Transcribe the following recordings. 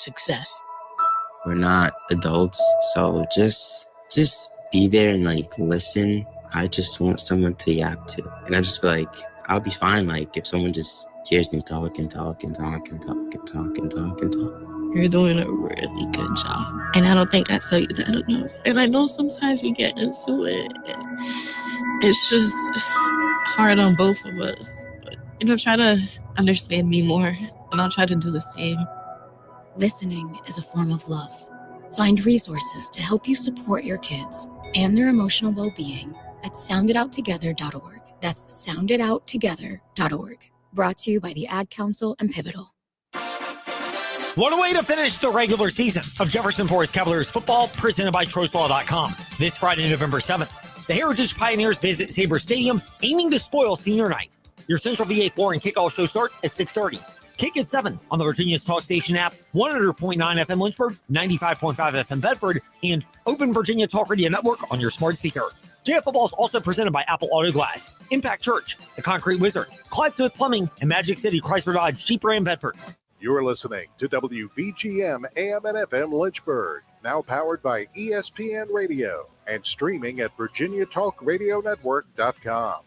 success. We're not adults, so just be there and like listen. I just want someone to yap to, and I just feel like I'll be fine. Like if someone just hears me talk and talk and talk and talk and talk and talk and talk. You're doing a really good job, and I don't think I tell you that enough. And I know sometimes we get into it, and it's just hard on both of us. But try to understand me more, and I'll try to do the same. Listening is a form of love. Find resources to help you support your kids and their emotional well-being at sounditouttogether.org. That's sounditouttogether.org. Brought to you by the Ad Council and Pivotal. What a way to finish the regular season of Jefferson Forest Cavaliers football, presented by TrostLaw.com. This Friday, November 7th, the Heritage Pioneers visit Sabre Stadium, aiming to spoil senior night. Your Central VA Floor and Kickoff show starts at 6:30. Kick at 7 on the Virginia's Talk Station app, 100.9 FM Lynchburg, 95.5 FM Bedford, and Open Virginia Talk Radio Network on your smart speaker. JF Football is also presented by Apple Auto Glass, Impact Church, The Concrete Wizard, Clyde Smith Plumbing, and Magic City Chrysler Dodge Jeep Ram Bedford. You're listening to WVGM AM and FM Lynchburg, now powered by ESPN Radio and streaming at VirginiaTalkRadioNetwork.com.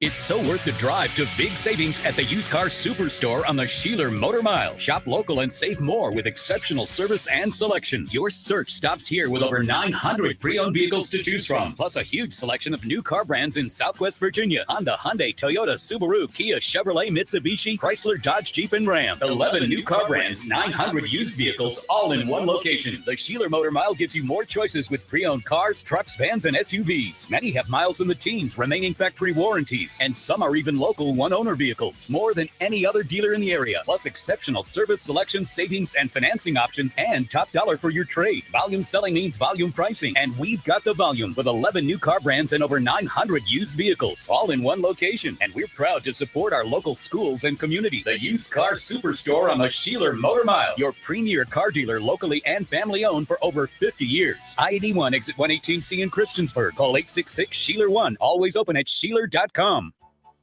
It's so worth the drive to big savings at the Used Car Superstore on the Sheeler Motor Mile. Shop local and save more with exceptional service and selection. Your search stops here with over 900 pre-owned vehicles to choose from, plus a huge selection of new car brands in Southwest Virginia. Honda, Hyundai, Toyota, Subaru, Kia, Chevrolet, Mitsubishi, Chrysler, Dodge, Jeep, and Ram. 11 new car brands, 900 used vehicles, all in one location. The Sheeler Motor Mile gives you more choices with pre-owned cars, trucks, vans, and SUVs. Many have miles in the teens, remaining factory warranties, and some are even local one-owner vehicles. More than any other dealer in the area, plus exceptional service, selection, savings, and financing options, and top dollar for your trade. Volume selling means volume pricing, and we've got the volume with 11 new car brands and over 900 used vehicles, all in one location. And we're proud to support our local schools and community. The Used Car Superstore on the Sheeler Motor Mile, your premier car dealer, locally and family-owned for over 50 years. I-81 exit 118C in Christiansburg. Call 866-SHEELER1. Always open at Sheeler.com.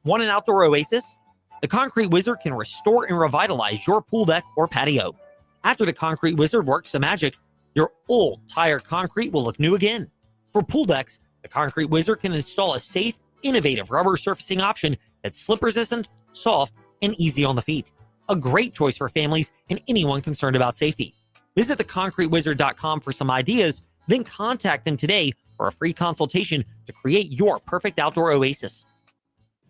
Want an outdoor oasis? The Concrete Wizard can restore and revitalize your pool deck or patio. After the Concrete Wizard works the magic, your old tire concrete will look new again. For pool decks, the Concrete Wizard can install a safe, innovative rubber surfacing option that's slip-resistant, soft, and easy on the feet. A great choice for families and anyone concerned about safety. Visit theconcretewizard.com for some ideas, then contact them today for a free consultation to create your perfect outdoor oasis.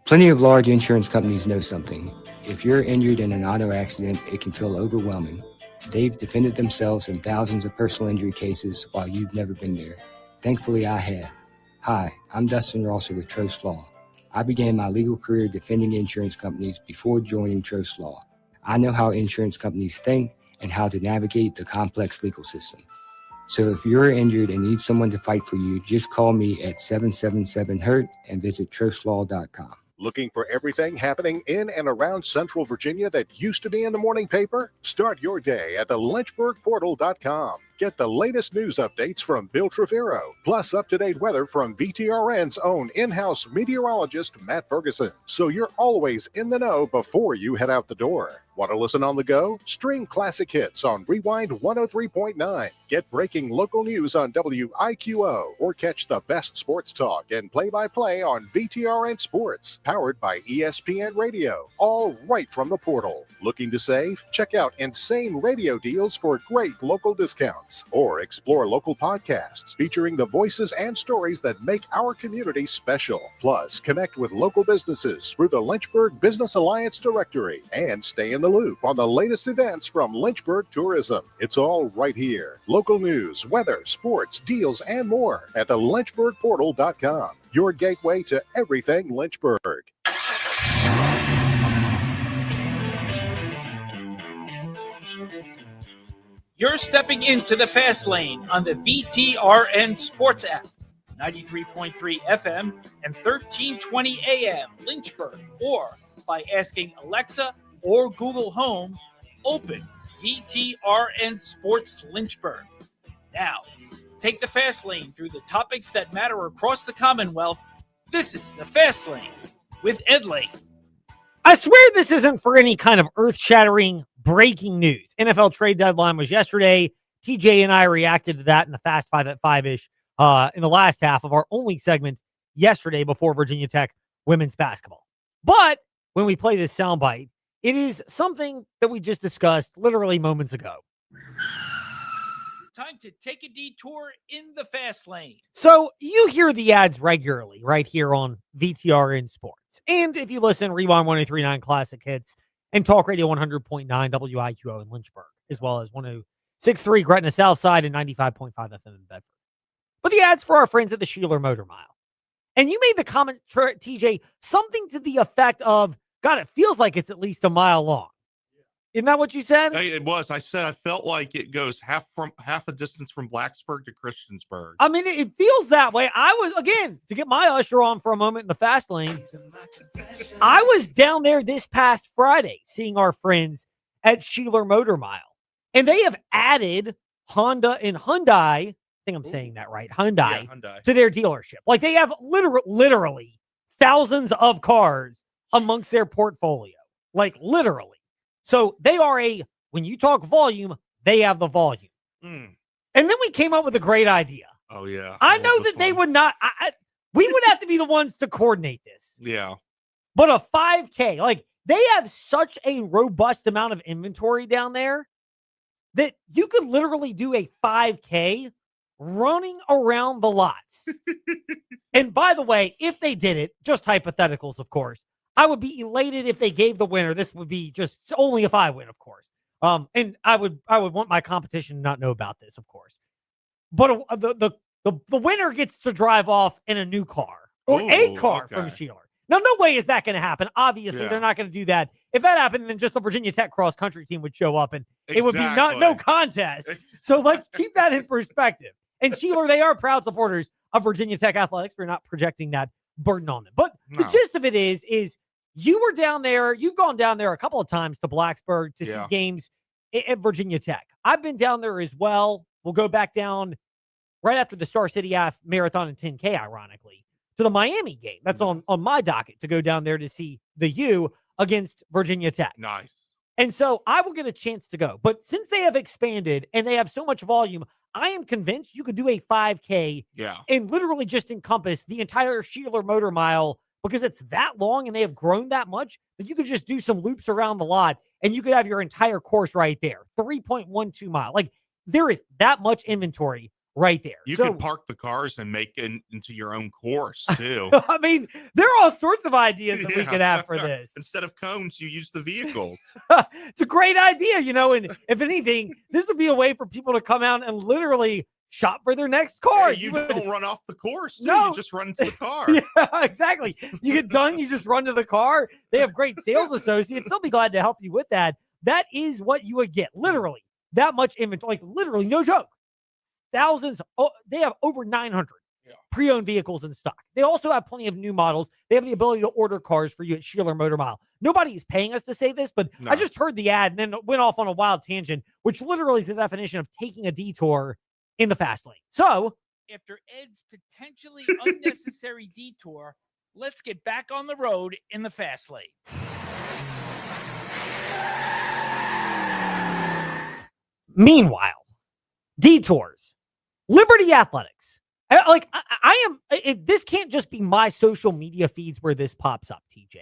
Plenty of large insurance companies know something. If you're injured in an auto accident, it can feel overwhelming. They've defended themselves in thousands of personal injury cases while you've never been there. Thankfully, I have. Hi, I'm Dustin Rosser with Trost Law. I began my legal career defending insurance companies before joining Trost Law. I know how insurance companies think and how to navigate the complex legal system. So if you're injured and need someone to fight for you, just call me at 777-HURT and visit trostlaw.com. Looking for everything happening in and around Central Virginia that used to be in the morning paper? Start your day at the lynchburgportal.com. Get the latest news updates from Bill Trevero, plus up-to-date weather from VTRN's own in-house meteorologist, Matt Ferguson. So you're always in the know before you head out the door. Want to listen on the go? Stream classic hits on Rewind 103.9. Get breaking local news on WIQO, or catch the best sports talk and play-by-play on VTRN Sports, powered by ESPN Radio, all right from the portal. Looking to save? Check out insane radio deals for great local discounts, or explore local podcasts featuring the voices and stories that make our community special. Plus, connect with local businesses through the Lynchburg Business Alliance directory and stay in the loop on the latest events from Lynchburg Tourism. It's all right here. Local news, weather, sports, deals, and more at the lynchburgportal.com. Your gateway to everything Lynchburg. You're stepping into the fast lane on the VTRN Sports app, 93.3 FM and 1320 AM Lynchburg, or by asking Alexa or Google Home, open VTRN Sports Lynchburg. Now, take the fast lane through the topics that matter across the Commonwealth. This is the Fast Lane with Ed Lane. I swear this isn't for any kind of earth-shattering, breaking news. NFL trade deadline was yesterday. TJ and I reacted to that in the Fast Five at 5-ish in the last half of our only segment yesterday before Virginia Tech women's basketball. But when we play this soundbite, it is something that we just discussed literally moments ago. Time to take a detour in the fast lane. So you hear the ads regularly right here on VTRN Sports. And if you listen, Rewind 1039 Classic Hits and Talk Radio 100.9 WIQO in Lynchburg, as well as 106.3 Gretna Southside and 95.5 FM in Bedford. But the ads for our friends at the Sheeler Motor Mile. And you made the comment, TJ, something to the effect of, God, it feels like it's at least a mile long. Isn't that what you said? It was. I said I felt like it goes half a distance from Blacksburg to Christiansburg. I mean, it feels that way. I was, again, to get my usher on for a moment in the fast lane, I was down there this past Friday seeing our friends at Sheeler Motor Mile. And they have added Honda and Hyundai, I think I'm saying that right, Hyundai, to their dealership. Like, they have literally thousands of cars amongst their portfolio. Like, literally. So they are when you talk volume, they have the volume. And then we came up with a great idea. Oh, yeah. I know that they would not, we would have to be the ones to coordinate this. Yeah. But a 5K, like, they have such a robust amount of inventory down there that you could literally do a 5K running around the lots. And by the way, if they did it, just hypotheticals, of course, I would be elated if they gave the winner. This would be just only if I win, of course. And I would want my competition to not know about this, of course. But the winner gets to drive off in a new car or a car from Sheeler. Now, no way is that going to happen. Obviously, they're not going to do that. If that happened, then just the Virginia Tech cross country team would show up, and it would be no contest. So let's keep that in perspective. And Sheeler, they are proud supporters of Virginia Tech athletics. We're not projecting that burden on them. But the gist of it is you were down there. You've gone down there a couple of times to Blacksburg to see games at Virginia Tech. I've been down there as well. We'll go back down right after the Star City Half Marathon and 10K, ironically, to the Miami game. That's on my docket to go down there to see the U against Virginia Tech. Nice. And so I will get a chance to go. But since they have expanded and they have so much volume, I am convinced you could do a 5K and literally just encompass the entire Sheeler Motor Mile because it's that long and they have grown that much that you could just do some loops around the lot and you could have your entire course right there. 3.12 mile. Like, there is that much inventory right there. You could park the cars and make it into your own course, too. I mean, there are all sorts of ideas that we could have for this. Instead of cones, you use the vehicles. It's a great idea, and if anything, this would be a way for people to come out and literally shop for their next car. Yeah, you don't run off the course. No. You just run to the car. Yeah, exactly. You get done, you just run to the car. They have great sales associates. They'll be glad to help you with that. That is what you would get. Literally, that much inventory. Like, literally, no joke. Thousands. They have over 900 pre-owned vehicles in stock. They also have plenty of new models. They have the ability to order cars for you at Sheeler Motor Mile. Nobody's paying us to say this, but I just heard the ad and then went off on a wild tangent, which literally is the definition of taking a detour in the fast lane. So, after Ed's potentially unnecessary detour, let's get back on the road in the fast lane. Meanwhile, detours, Liberty Athletics. I am, this can't just be my social media feeds where this pops up, TJ.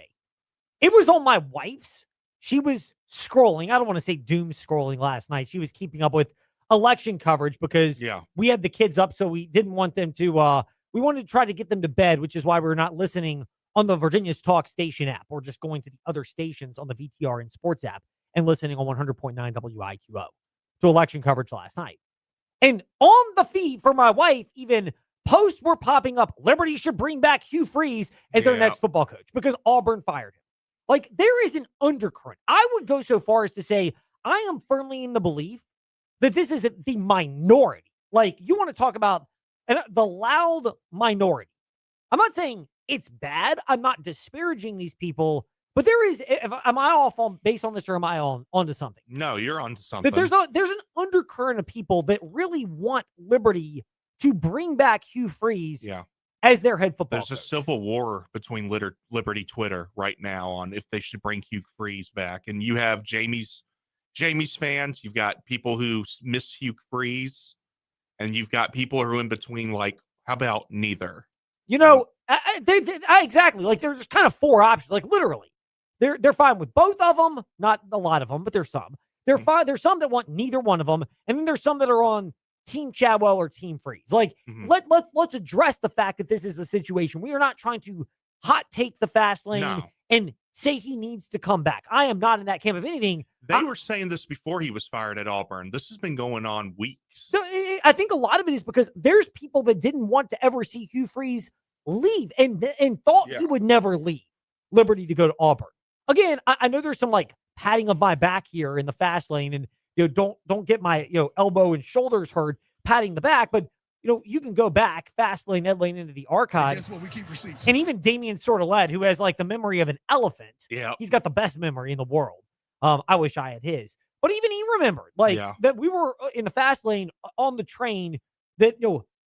It was on my wife's. She was scrolling. I don't want to say doom scrolling last night. She was keeping up with election coverage because we had the kids up, so we didn't want them to, we wanted to try to get them to bed, which is why we were not listening on the Virginia's Talk station app or just going to the other stations on the VTR and Sports app and listening on 100.9 WIQO to election coverage last night. And on the feed for my wife, even posts were popping up. Liberty should bring back Hugh Freeze as their next football coach because Auburn fired him. Like, there is an undercurrent. I would go so far as to say I am firmly in the belief that this is the minority. Like, you want to talk about the loud minority. I'm not saying it's bad. I'm not disparaging these people. But there is, am I off on based on this or am I onto something? No, you're onto something. That there's an undercurrent of people that really want Liberty to bring back Hugh Freeze as their head football coach. There's a civil war between Liberty Twitter right now on if they should bring Hugh Freeze back. And you have Jamie's Jamie's fans, you've got people who miss Hugh Freeze, and you've got people who are in between, like, how about neither? You know, exactly. Like, there's kind of four options. Like, literally, they're fine with both of them. Not a lot of them, but there's some. They're fine. There's some that want neither one of them, and then there's some that are on Team Chadwell or Team Freeze. Like, let's address the fact that this is a situation. We are not trying to hot take the fast lane and say he needs to come back. I am not in that camp. If anything, they were saying this before he was fired at Auburn. This has been going on weeks. So I think a lot of it is because there's people that didn't want to ever see Hugh Freeze leave and thought he would never leave Liberty to go to Auburn. Again, I know there's some like patting of my back here in the fast lane, and don't get my elbow and shoulders hurt patting the back, but you can go back fast lane, Ed Lane into the archive. Guess what? We keep receipts. And even Damian Sordelette, who has like the memory of an elephant, he's got the best memory in the world. I wish I had his, but even he remembered that we were in the fast lane on the train. That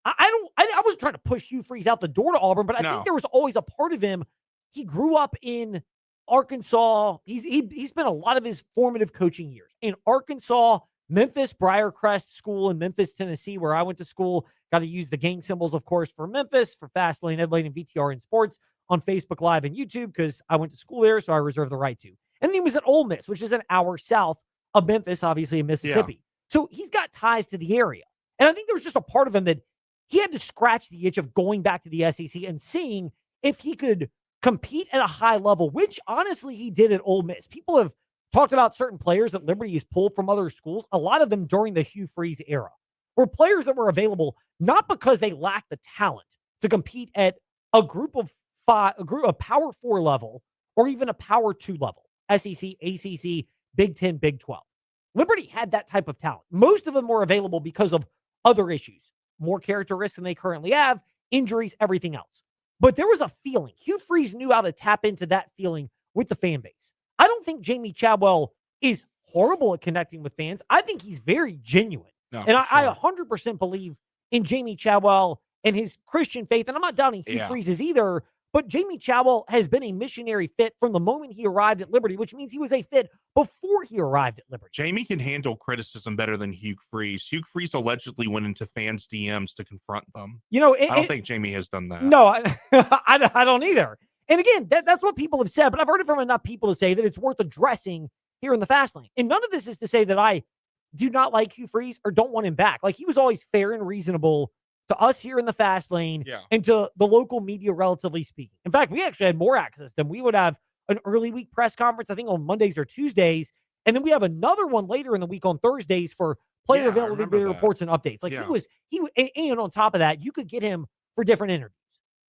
I wasn't trying to push Hugh Freeze out the door to Auburn, but I think there was always a part of him. He grew up in Arkansas. He spent a lot of his formative coaching years in Arkansas, Memphis, Briarcrest School in Memphis, Tennessee, where I went to school. Got to use the gang symbols, of course, for Memphis, for Fastlane, Ed Lane, and VTR in Sports on Facebook Live and YouTube because I went to school there, so I reserve the right to. And then he was at Ole Miss, which is an hour south of Memphis, obviously in Mississippi. Yeah. So he's got ties to the area. And I think there was just a part of him that he had to scratch the itch of going back to the SEC and seeing if he could compete at a high level, which honestly he did at Ole Miss. People have talked about certain players that Liberty has pulled from other schools, a lot of them during the Hugh Freeze era, were players that were available not because they lacked the talent to compete at a group of Power 4 level or even a Power 2 level, SEC, ACC, Big 10, Big 12. Liberty had that type of talent. Most of them were available because of other issues, more characteristics than they currently have, injuries, everything else. But there was a feeling. Hugh Freeze knew how to tap into that feeling with the fan base. I don't think Jamie Chadwell is horrible at connecting with fans. I think he's very genuine. No, and I 100% believe in Jamie Chadwell and his Christian faith. And I'm not doubting Hugh Freeze's either, but Jamie Chadwell has been a missionary fit from the moment he arrived at Liberty, which means he was a fit before he arrived at Liberty. Jamie can handle criticism better than Hugh Freeze. Hugh Freeze allegedly went into fans' DMs to confront them. I don't think Jamie has done that. No, I don't either. And again, that's what people have said, but I've heard it from enough people to say that it's worth addressing here in the fast lane. And none of this is to say that I do not like Hugh Freeze or don't want him back. Like, he was always fair and reasonable to us here in the fast lane and to the local media, relatively speaking. In fact, we actually had more access to him. We would have an early week press conference, I think on Mondays or Tuesdays. And then we have another one later in the week on Thursdays for player availability reports and updates. Like and on top of that, you could get him for different interviews.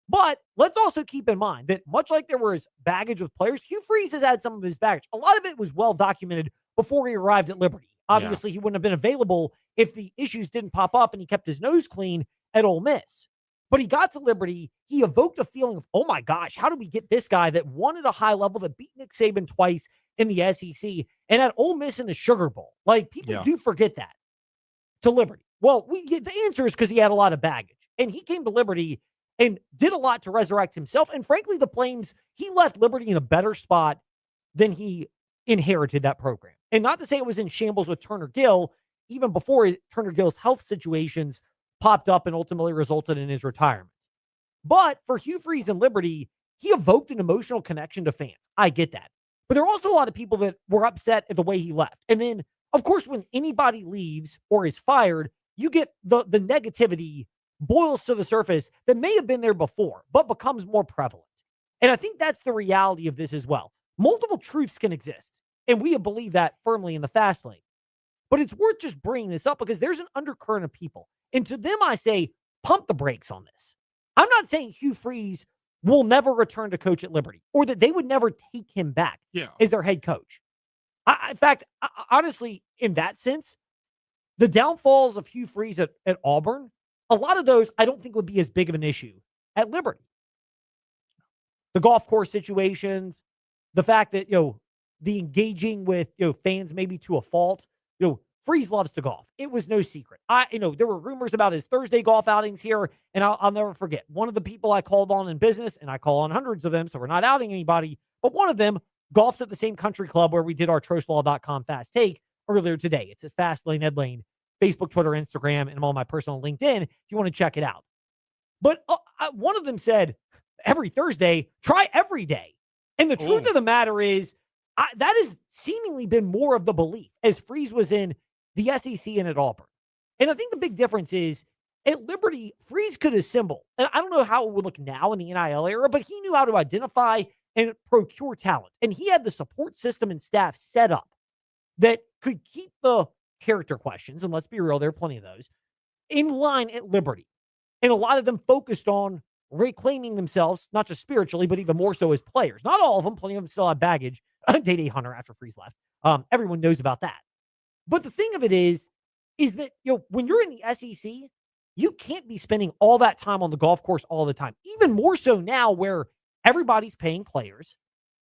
But let's also keep in mind that much like there was baggage with players, Hugh Freeze has had some of his baggage. A lot of it was well documented before he arrived at Liberty. Obviously, he wouldn't have been available if the issues didn't pop up and he kept his nose clean at Ole Miss. But he got to Liberty. He evoked a feeling of, oh my gosh, how did we get this guy that won at a high level, that beat Nick Saban twice in the SEC and at Ole Miss in the Sugar Bowl? Like, people do forget that, to Liberty. Well, the answer is because he had a lot of baggage. And he came to Liberty and did a lot to resurrect himself. And frankly, the Flames, he left Liberty in a better spot than he inherited that program. And not to say it was in shambles with Turner Gill, even before Turner Gill's health situations popped up and ultimately resulted in his retirement. But for Hugh Freeze and Liberty, he evoked an emotional connection to fans. I get that. But there are also a lot of people that were upset at the way he left. And then, of course, when anybody leaves or is fired, you get the negativity boils to the surface that may have been there before, but becomes more prevalent. And I think that's the reality of this as well. Multiple truths can exist, and we believe that firmly in the fast lane. But it's worth just bringing this up because there's an undercurrent of people. And to them, I say, pump the brakes on this. I'm not saying Hugh Freeze will never return to coach at Liberty or that they would never take him back as their head coach. In fact, honestly, in that sense, the downfalls of Hugh Freeze at Auburn, a lot of those I don't think would be as big of an issue at Liberty. The golf course situations, the fact that, the engaging with, fans maybe to a fault. Freeze loves to golf. It was no secret. There were rumors about his Thursday golf outings here, and I'll never forget. One of the people I called on in business, and I call on hundreds of them, so we're not outing anybody, but one of them golfs at the same country club where we did our TrostLaw.com Fast Take earlier today. It's at Fastlane Ed Lane, Facebook, Twitter, Instagram, and I'm on my personal LinkedIn if you want to check it out. But one of them said, every Thursday, try every day. And the truth of the matter is, that has seemingly been more of the belief as Freeze was in the SEC and at Auburn. And I think the big difference is at Liberty, Freeze could assemble. And I don't know how it would look now in the NIL era, but he knew how to identify and procure talent. And he had the support system and staff set up that could keep the character questions, and let's be real, there are plenty of those, in line at Liberty. And a lot of them focused on reclaiming themselves, not just spiritually, but even more so as players. Not all of them. Plenty of them still have baggage. Day Hunter after Freeze left. Everyone knows about that. But the thing of it is that, when you're in the SEC, you can't be spending all that time on the golf course all the time. Even more so now where everybody's paying players.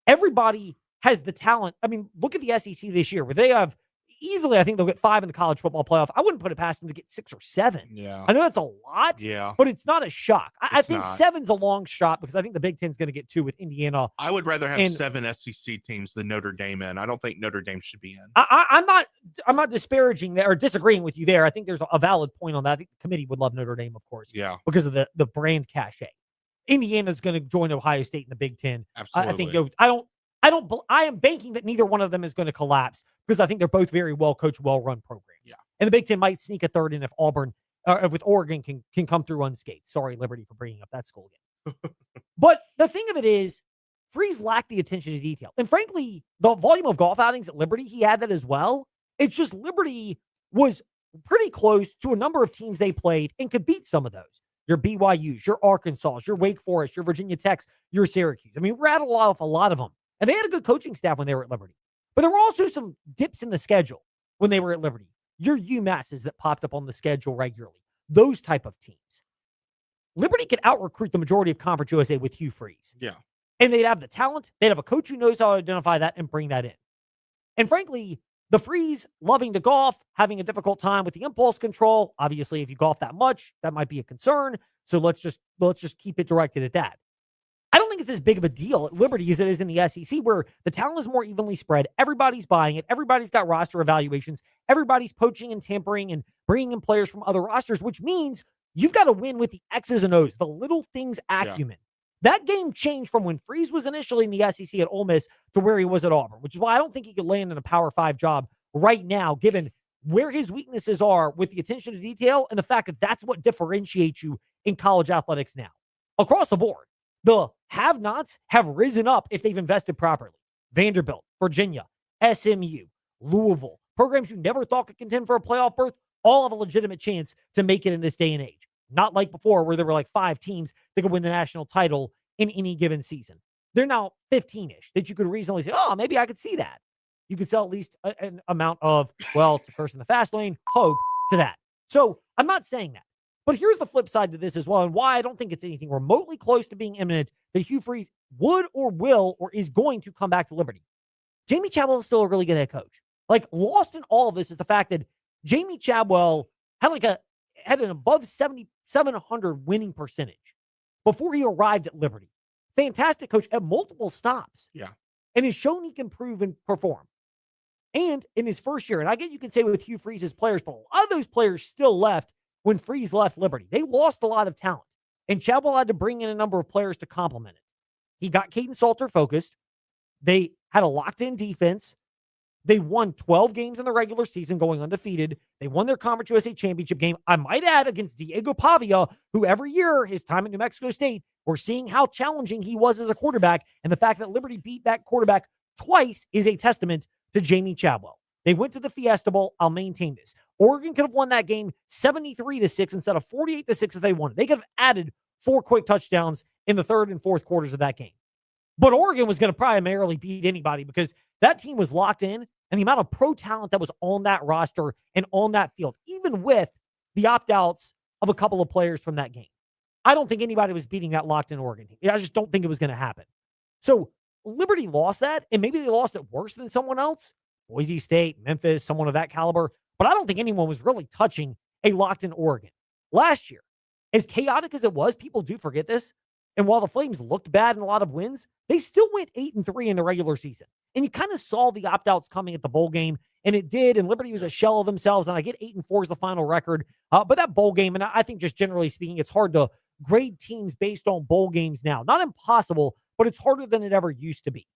Everybody has the talent. I mean, look at the SEC this year where they have easily, I think they'll get 5 in the college football playoff. I wouldn't put it past them to get 6 or 7. Yeah. I know that's a lot, but it's not a shock. I think not. 7's a long shot because I think the Big Ten's going to get 2 with Indiana. I would rather have 7 SEC teams than Notre Dame in. I don't think Notre Dame should be in. I'm not disparaging that or disagreeing with you there. I think there's a valid point on that. I think the committee would love Notre Dame, of course, because of the brand cachet. Indiana's going to join Ohio State in the Big Ten. Absolutely. I am banking that neither one of them is going to collapse because I think they're both very well coached, well run programs. Yeah. And the Big Ten might sneak a third in if Auburn, with Oregon can come through unscathed. Sorry, Liberty, for bringing up that school again. But the thing of it is, Freeze lacked the attention to detail. And frankly, the volume of golf outings at Liberty, he had that as well. It's just Liberty was pretty close to a number of teams they played and could beat some of those. Your BYUs, your Arkansas, your Wake Forest, your Virginia Techs, your Syracuse. I mean, rattle off a lot of them. And they had a good coaching staff when they were at Liberty. But there were also some dips in the schedule when they were at Liberty. Your UMasses that popped up on the schedule regularly. Those type of teams. Liberty could out-recruit the majority of Conference USA with Hugh Freeze. Yeah. And they'd have the talent. They'd have a coach who knows how to identify that and bring that in. And frankly, the Freeze loving to golf, having a difficult time with the impulse control. Obviously, if you golf that much, that might be a concern. So let's just keep it directed at that. I don't think it's as big of a deal at Liberty as it is in the SEC, where the talent is more evenly spread. Everybody's buying it. Everybody's got roster evaluations. Everybody's poaching and tampering and bringing in players from other rosters, which means you've got to win with the X's and O's, the little things acumen. Yeah. That game changed from when Freeze was initially in the SEC at Ole Miss to where he was at Auburn, which is why I don't think he could land in a Power 5 job right now, given where his weaknesses are with the attention to detail and the fact that that's what differentiates you in college athletics now. Across the board, the have-nots have risen up if they've invested properly. Vanderbilt, Virginia, SMU, Louisville, programs you never thought could contend for a playoff berth, all have a legitimate chance to make it in this day and age. Not like before where there were like 5 teams that could win the national title in any given season. They're now 15-ish that you could reasonably say, oh, maybe I could see that. You could sell at least an amount of, well, to curse in the fast lane, hope to that. So I'm not saying that. But here's the flip side to this as well, and why I don't think it's anything remotely close to being imminent that Hugh Freeze would or will or is going to come back to Liberty. Jamie Chadwell is still a really good head coach. Like, lost in all of this is the fact that Jamie Chadwell had an above 700 winning percentage before he arrived at Liberty. Fantastic coach at multiple stops. Yeah. And has shown he can prove and perform. And in his first year, and I get you can say with Hugh Freeze's players, but a lot of those players still left when Freeze left Liberty. They lost a lot of talent. And Chadwell had to bring in a number of players to complement it. He got Caden Salter focused. They had a locked-in defense. They won 12 games in the regular season, going undefeated. They won their Conference USA championship game. I might add, against Diego Pavia, who every year, his time at New Mexico State, we're seeing how challenging he was as a quarterback. And the fact that Liberty beat that quarterback twice is a testament to Jamie Chadwell. They went to the Fiesta Bowl. I'll maintain this. Oregon could have won that game 73-6 instead of 48-6 if they won it. They could have added 4 quick touchdowns in the third and fourth quarters of that game. But Oregon was going to primarily beat anybody because that team was locked in, and the amount of pro talent that was on that roster and on that field, even with the opt-outs of a couple of players from that game. I don't think anybody was beating that locked-in Oregon team. I just don't think it was going to happen. So Liberty lost that, and maybe they lost it worse than someone else. Boise State, Memphis, someone of that caliber. But I don't think anyone was really touching a locked-in Oregon. Last year, as chaotic as it was, people do forget this, and while the Flames looked bad in a lot of wins, they still went 8-3 in the regular season. And you kind of saw the opt-outs coming at the bowl game and it did, and Liberty was a shell of themselves, and I get 8-4 is the final record. But that bowl game, and I think just generally speaking, it's hard to grade teams based on bowl games now. Not impossible, but it's harder than it ever used to be.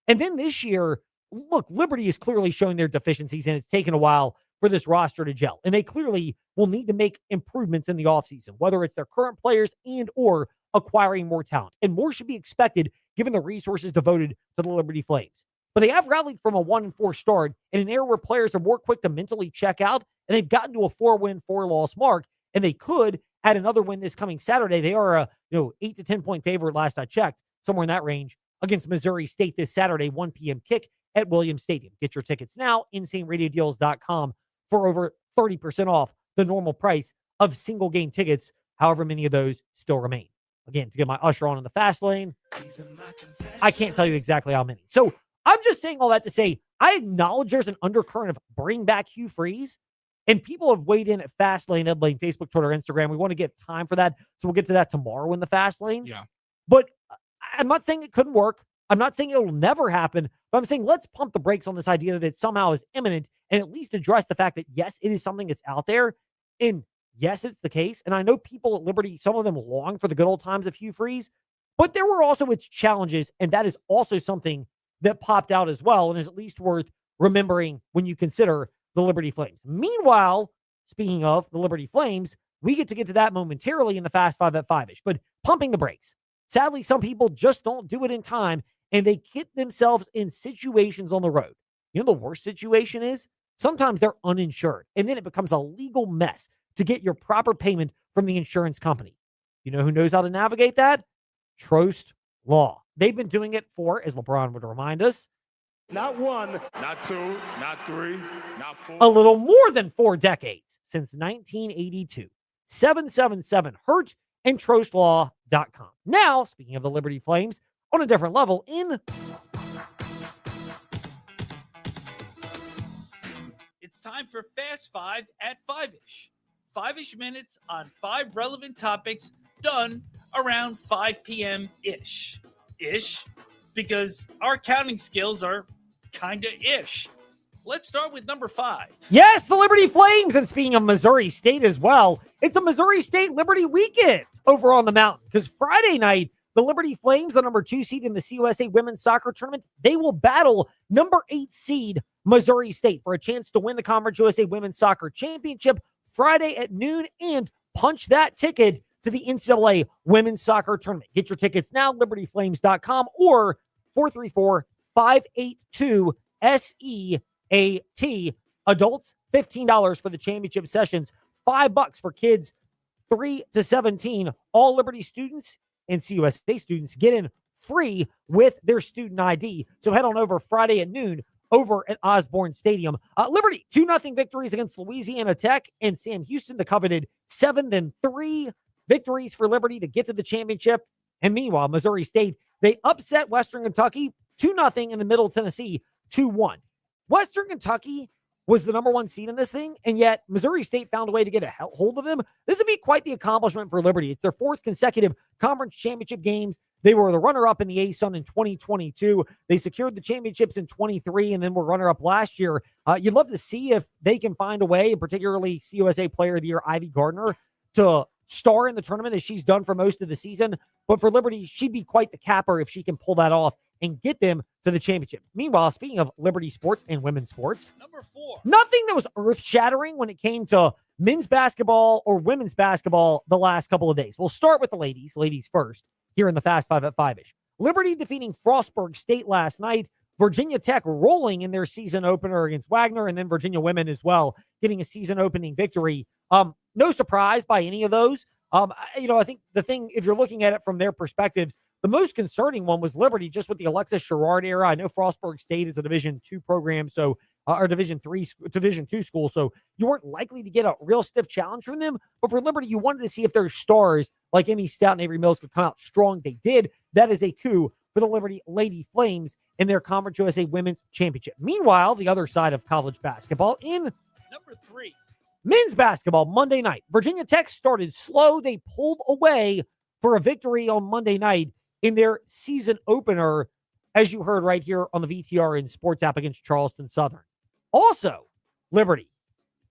And then this year, look, Liberty is clearly showing their deficiencies, and it's taken a while for this roster to gel. And they clearly will need to make improvements in the offseason, whether it's their current players and or acquiring more talent. And more should be expected given the resources devoted to the Liberty Flames. But they have rallied from a 1-4 start in an era where players are more quick to mentally check out, and they've gotten to a 4-win, 4-loss mark, and they could add another win this coming Saturday. They are a 8 to 10 point favorite last I checked, somewhere in that range, against Missouri State this Saturday, 1 p.m. kick at Williams Stadium. Get your tickets now, InsaneRadioDeals.com, for over 30% off the normal price of single game tickets, however many of those still remain. Again, to get my usher on in the fast lane, I can't tell you exactly how many. So I'm just saying all that to say, I acknowledge there's an undercurrent of bring back Hugh Freeze, and people have weighed in at Fast Lane, Ed Lane, Facebook, Twitter, Instagram. We want to get time for that, so we'll get to that tomorrow in the Fast Lane. Yeah. But I'm not saying it couldn't work. I'm not saying it will never happen, but I'm saying let's pump the brakes on this idea that it somehow is imminent and at least address the fact that, yes, it is something that's out there, and yes, it's the case. And I know people at Liberty, some of them long for the good old times of Hugh Freeze, but there were also its challenges, and that is also something that popped out as well and is at least worth remembering when you consider the Liberty Flames. Meanwhile, speaking of the Liberty Flames, we get to that momentarily in the Fast Five at 5-ish, but pumping the brakes. Sadly, some people just don't do it in time, and they get themselves in situations on the road. You know, the worst situation is sometimes they're uninsured, and then it becomes a legal mess to get your proper payment from the insurance company. You know who knows how to navigate that? Trost Law. They've been doing it for, as LeBron would remind us, not 1, not 2, not 3, not 4. A little more than 4 decades, since 1982. 777-HURT and TrostLaw.com. Now, speaking of the Liberty Flames, on a different level, It's time for Fast 5 at 5-ish. 5-ish minutes on 5 relevant topics done around 5 p.m.-ish. Ish, because our counting skills are kinda ish. Let's start with number 5. Yes, the Liberty Flames. And speaking of Missouri State as well, it's a Missouri State Liberty weekend over on the mountain, because Friday night, the Liberty Flames, the number 2 seed in the CUSA Women's Soccer Tournament, they will battle number 8 seed Missouri State for a chance to win the Conference USA Women's Soccer Championship Friday at noon and punch that ticket to the NCAA Women's Soccer Tournament. Get your tickets now, libertyflames.com or 434-582-SEAT. Adults, $15 for the championship sessions, $5 for kids 3 to 17. All Liberty students and CUSA students get in free with their student ID. So head on over Friday at noon over at Osborne Stadium. Liberty, 2-0 victories against Louisiana Tech and Sam Houston, the coveted 7-3 victories for Liberty to get to the championship. And meanwhile, Missouri State, they upset Western Kentucky 2-0 in the Middle Tennessee 2-1. Western Kentucky was the number 1 seed in this thing, and yet Missouri State found a way to get a hold of them. This would be quite the accomplishment for Liberty. It's their 4th consecutive conference championship games. They were the runner-up in the ASUN in 2022. They secured the championships in 23 and then were runner-up last year. You'd love to see if they can find a way, and particularly CUSA Player of the Year Ivy Gardner, to star in the tournament as she's done for most of the season. But for Liberty, she'd be quite the capper if she can pull that off and get them to the championship. Meanwhile, speaking of Liberty sports and women's sports, number 4. Nothing that was earth-shattering when it came to men's basketball or women's basketball the last couple of days. We'll start with the ladies first, here in the Fast 5 at 5-ish. Liberty defeating Frostburg State last night. Virginia Tech rolling in their season opener against Wagner, and then Virginia women as well, getting a season opening victory. No surprise by any of those. I think the thing, if you're looking at it from their perspectives, the most concerning one was Liberty, just with the Alexis Sherrard era. I know Frostburg State is a Division II program, so or Division II school, so you weren't likely to get a real stiff challenge from them. But for Liberty, you wanted to see if their stars like Emmy Stout and Avery Mills could come out strong. They did. That is a coup for the Liberty Lady Flames in their Conference USA Women's Championship. Meanwhile, the other side of college basketball, in number 3. Men's basketball, Monday night. Virginia Tech started slow. They pulled away for a victory on Monday night in their season opener, as you heard right here on the VTR and Sports app against Charleston Southern. Also, Liberty,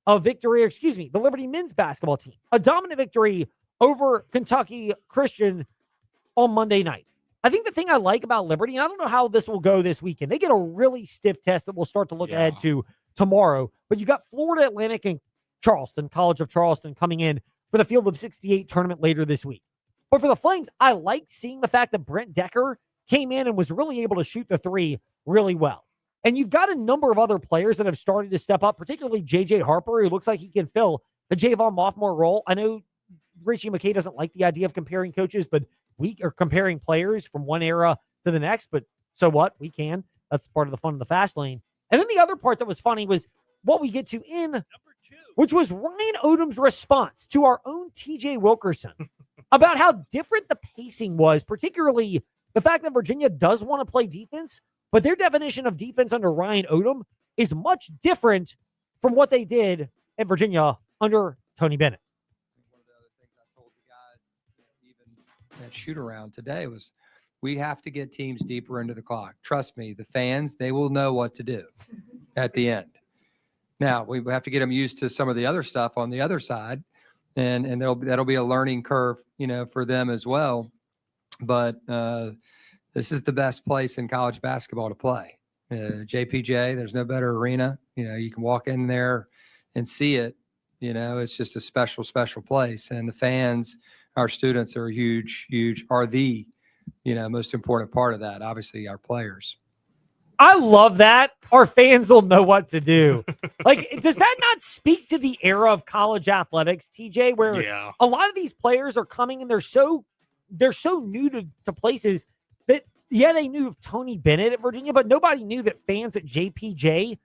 the Liberty men's basketball team, a dominant victory over Kentucky Christian on Monday night. I think the thing I like about Liberty, and I don't know how this will go this weekend, they get a really stiff test that we'll start to look ahead to tomorrow, but you got Florida Atlantic and Charleston, College of Charleston, coming in for the Field of 68 tournament later this week. But for the Flames, I like seeing the fact that Brent Decker came in and was really able to shoot the three really well. And you've got a number of other players that have started to step up, particularly J.J. Harper, who looks like he can fill the Javon Moffmore role. I know Richie McKay doesn't like the idea of comparing coaches, but we are comparing players from one era to the next. But so what? We can. That's part of the fun of the fast lane. And then the other part that was funny was what we get to in, which was Ryan Odom's response to our own TJ Wilkerson about how different the pacing was, particularly the fact that Virginia does want to play defense, but their definition of defense under Ryan Odom is much different from what they did at Virginia under Tony Bennett. One of the other things I told the guys, even at shoot around today, was we have to get teams deeper into the clock. Trust me, the fans, they will know what to do at the end. Now, we have to get them used to some of the other stuff on the other side, and that'll be a learning curve, for them as well. But this is the best place in college basketball to play. JPJ, there's no better arena. You can walk in there and see it. It's just a special, special place. And the fans, our students are are the, most important part of that. Obviously, our players. I love that. Our fans will know what to do. Does that not speak to the era of college athletics, TJ, where a lot of these players are coming and they're so new to places that, they knew of Tony Bennett at Virginia, but nobody knew that fans at JPJ,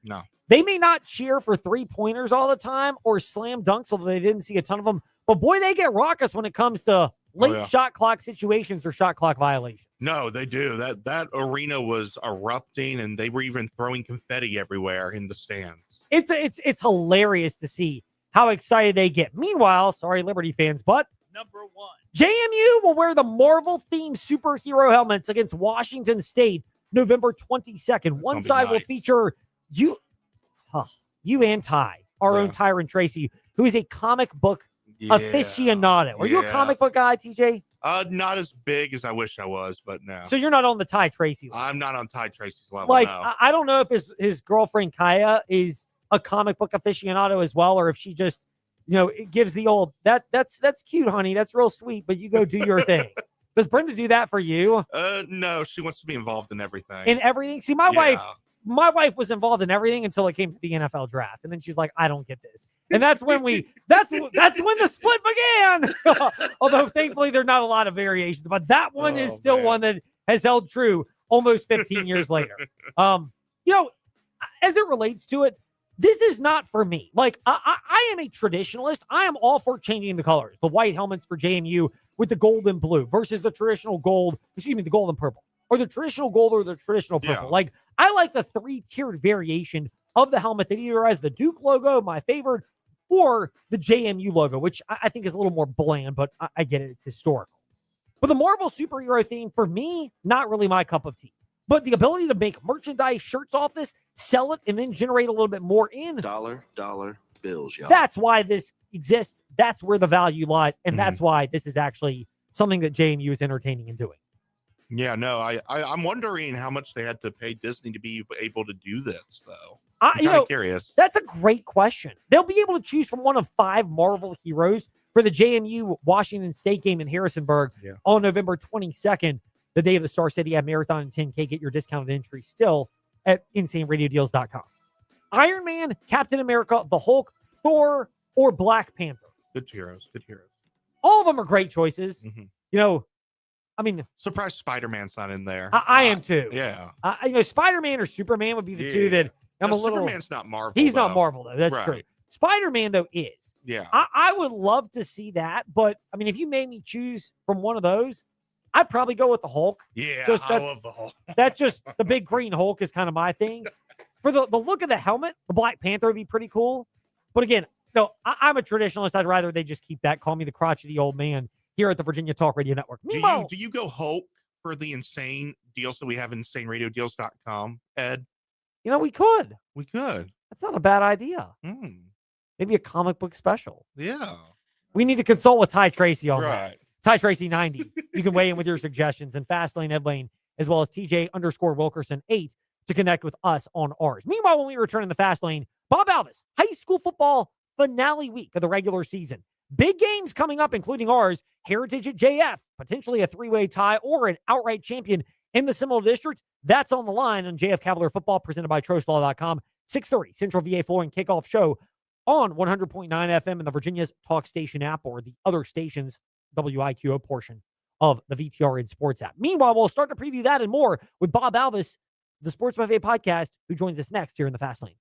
they may not cheer for three-pointers all the time or slam dunks, although they didn't see a ton of them. But, boy, they get raucous when it comes to late shot clock situations or shot clock violations. No, they do. That arena was erupting, and they were even throwing confetti everywhere in the stands. It's hilarious to see how excited they get. Meanwhile, sorry, Liberty fans, but number one, JMU will wear the Marvel-themed superhero helmets against Washington State November 22nd. One side will feature you and Ty, our own Tyron Tracy, who is a comic book aficionado. Are you a comic book guy, TJ? Not as big as I wish I was, but no. So you're not on the Ty Tracy level. I'm not on Ty Tracy's level. No. I don't know if his girlfriend Kaya is a comic book aficionado as well, or if she just, it gives the old that's cute, honey. That's real sweet, but you go do your thing. Does Brenda do that for you? No, she wants to be involved in everything. In everything? See, my wife was involved in everything until it came to the NFL draft. And then she's like, I don't get this. And that's when that's when the split began. Although thankfully there are not a lot of variations, but that one is still one that has held true almost 15 years later. As it relates to it, this is not for me. I am a traditionalist. I am all for changing the colors. The white helmets for JMU with the gold and blue versus the traditional gold, the gold and purple. Or the traditional gold or the traditional purple. Yeah. I like the three-tiered variation of the helmet that either has the Duke logo, my favorite, or the JMU logo, which I think is a little more bland, but I get it. It's historical. But the Marvel superhero theme, for me, not really my cup of tea. But the ability to make merchandise, shirts off this, sell it, and then generate a little bit more in. Dollar bills, y'all. That's why this exists. That's where the value lies. And that's why this is actually something that JMU is entertaining and doing. Yeah, no, I'm wondering how much they had to pay Disney to be able to do this, though. I'm kind of curious. That's a great question. They'll be able to choose from one of 5 Marvel heroes for the JMU Washington State game in Harrisonburg on November 22nd, the day of the Star City Marathon and 10K. Get your discounted entry still at InsaneRadioDeals.com. Iron Man, Captain America, the Hulk, Thor, or Black Panther. Good heroes. All of them are great choices. Surprised Spider-Man's not in there. I am too. Yeah. Spider-Man or Superman would be the two that I'm a little. Superman's not Marvel. He's not Marvel though. That's true. Spider-Man though is. Yeah. I would love to see that, but if you made me choose from one of those, I'd probably go with the Hulk. Yeah, I love the Hulk. That's just the big green Hulk is kind of my thing. For the look of the helmet, the Black Panther would be pretty cool. But again, no, I'm a traditionalist. I'd rather they just keep that. Call me the crotchety old man here at the Virginia Talk Radio Network. Do you go Hulk for the insane deals that we have in InsaneRadioDeals.com, Ed? We could. We could. That's not a bad idea. Maybe a comic book special. Yeah. We need to consult with Ty Tracy on that. Right. Ty Tracy 90. You can weigh in with your suggestions, and Fastlane Ed Lane, as well as TJ_Wilkerson 8 to connect with us on ours. Meanwhile, when we return in the Fast Lane, Bob Alvis, high school football finale week of the regular season. Big games coming up, including ours, Heritage at JF, potentially a three-way tie or an outright champion in the Seminole District. That's on the line on JF Cavalier Football, presented by TrostLaw.com. 6:30 Central VA Flooring kickoff show on 100.9 FM in the Virginia's Talk Station app or the other stations, WIQO portion of the VTRN Sports app. Meanwhile, we'll start to preview that and more with Bob Alvis, the Sports Buffet podcast, who joins us next here in the Fast Lane.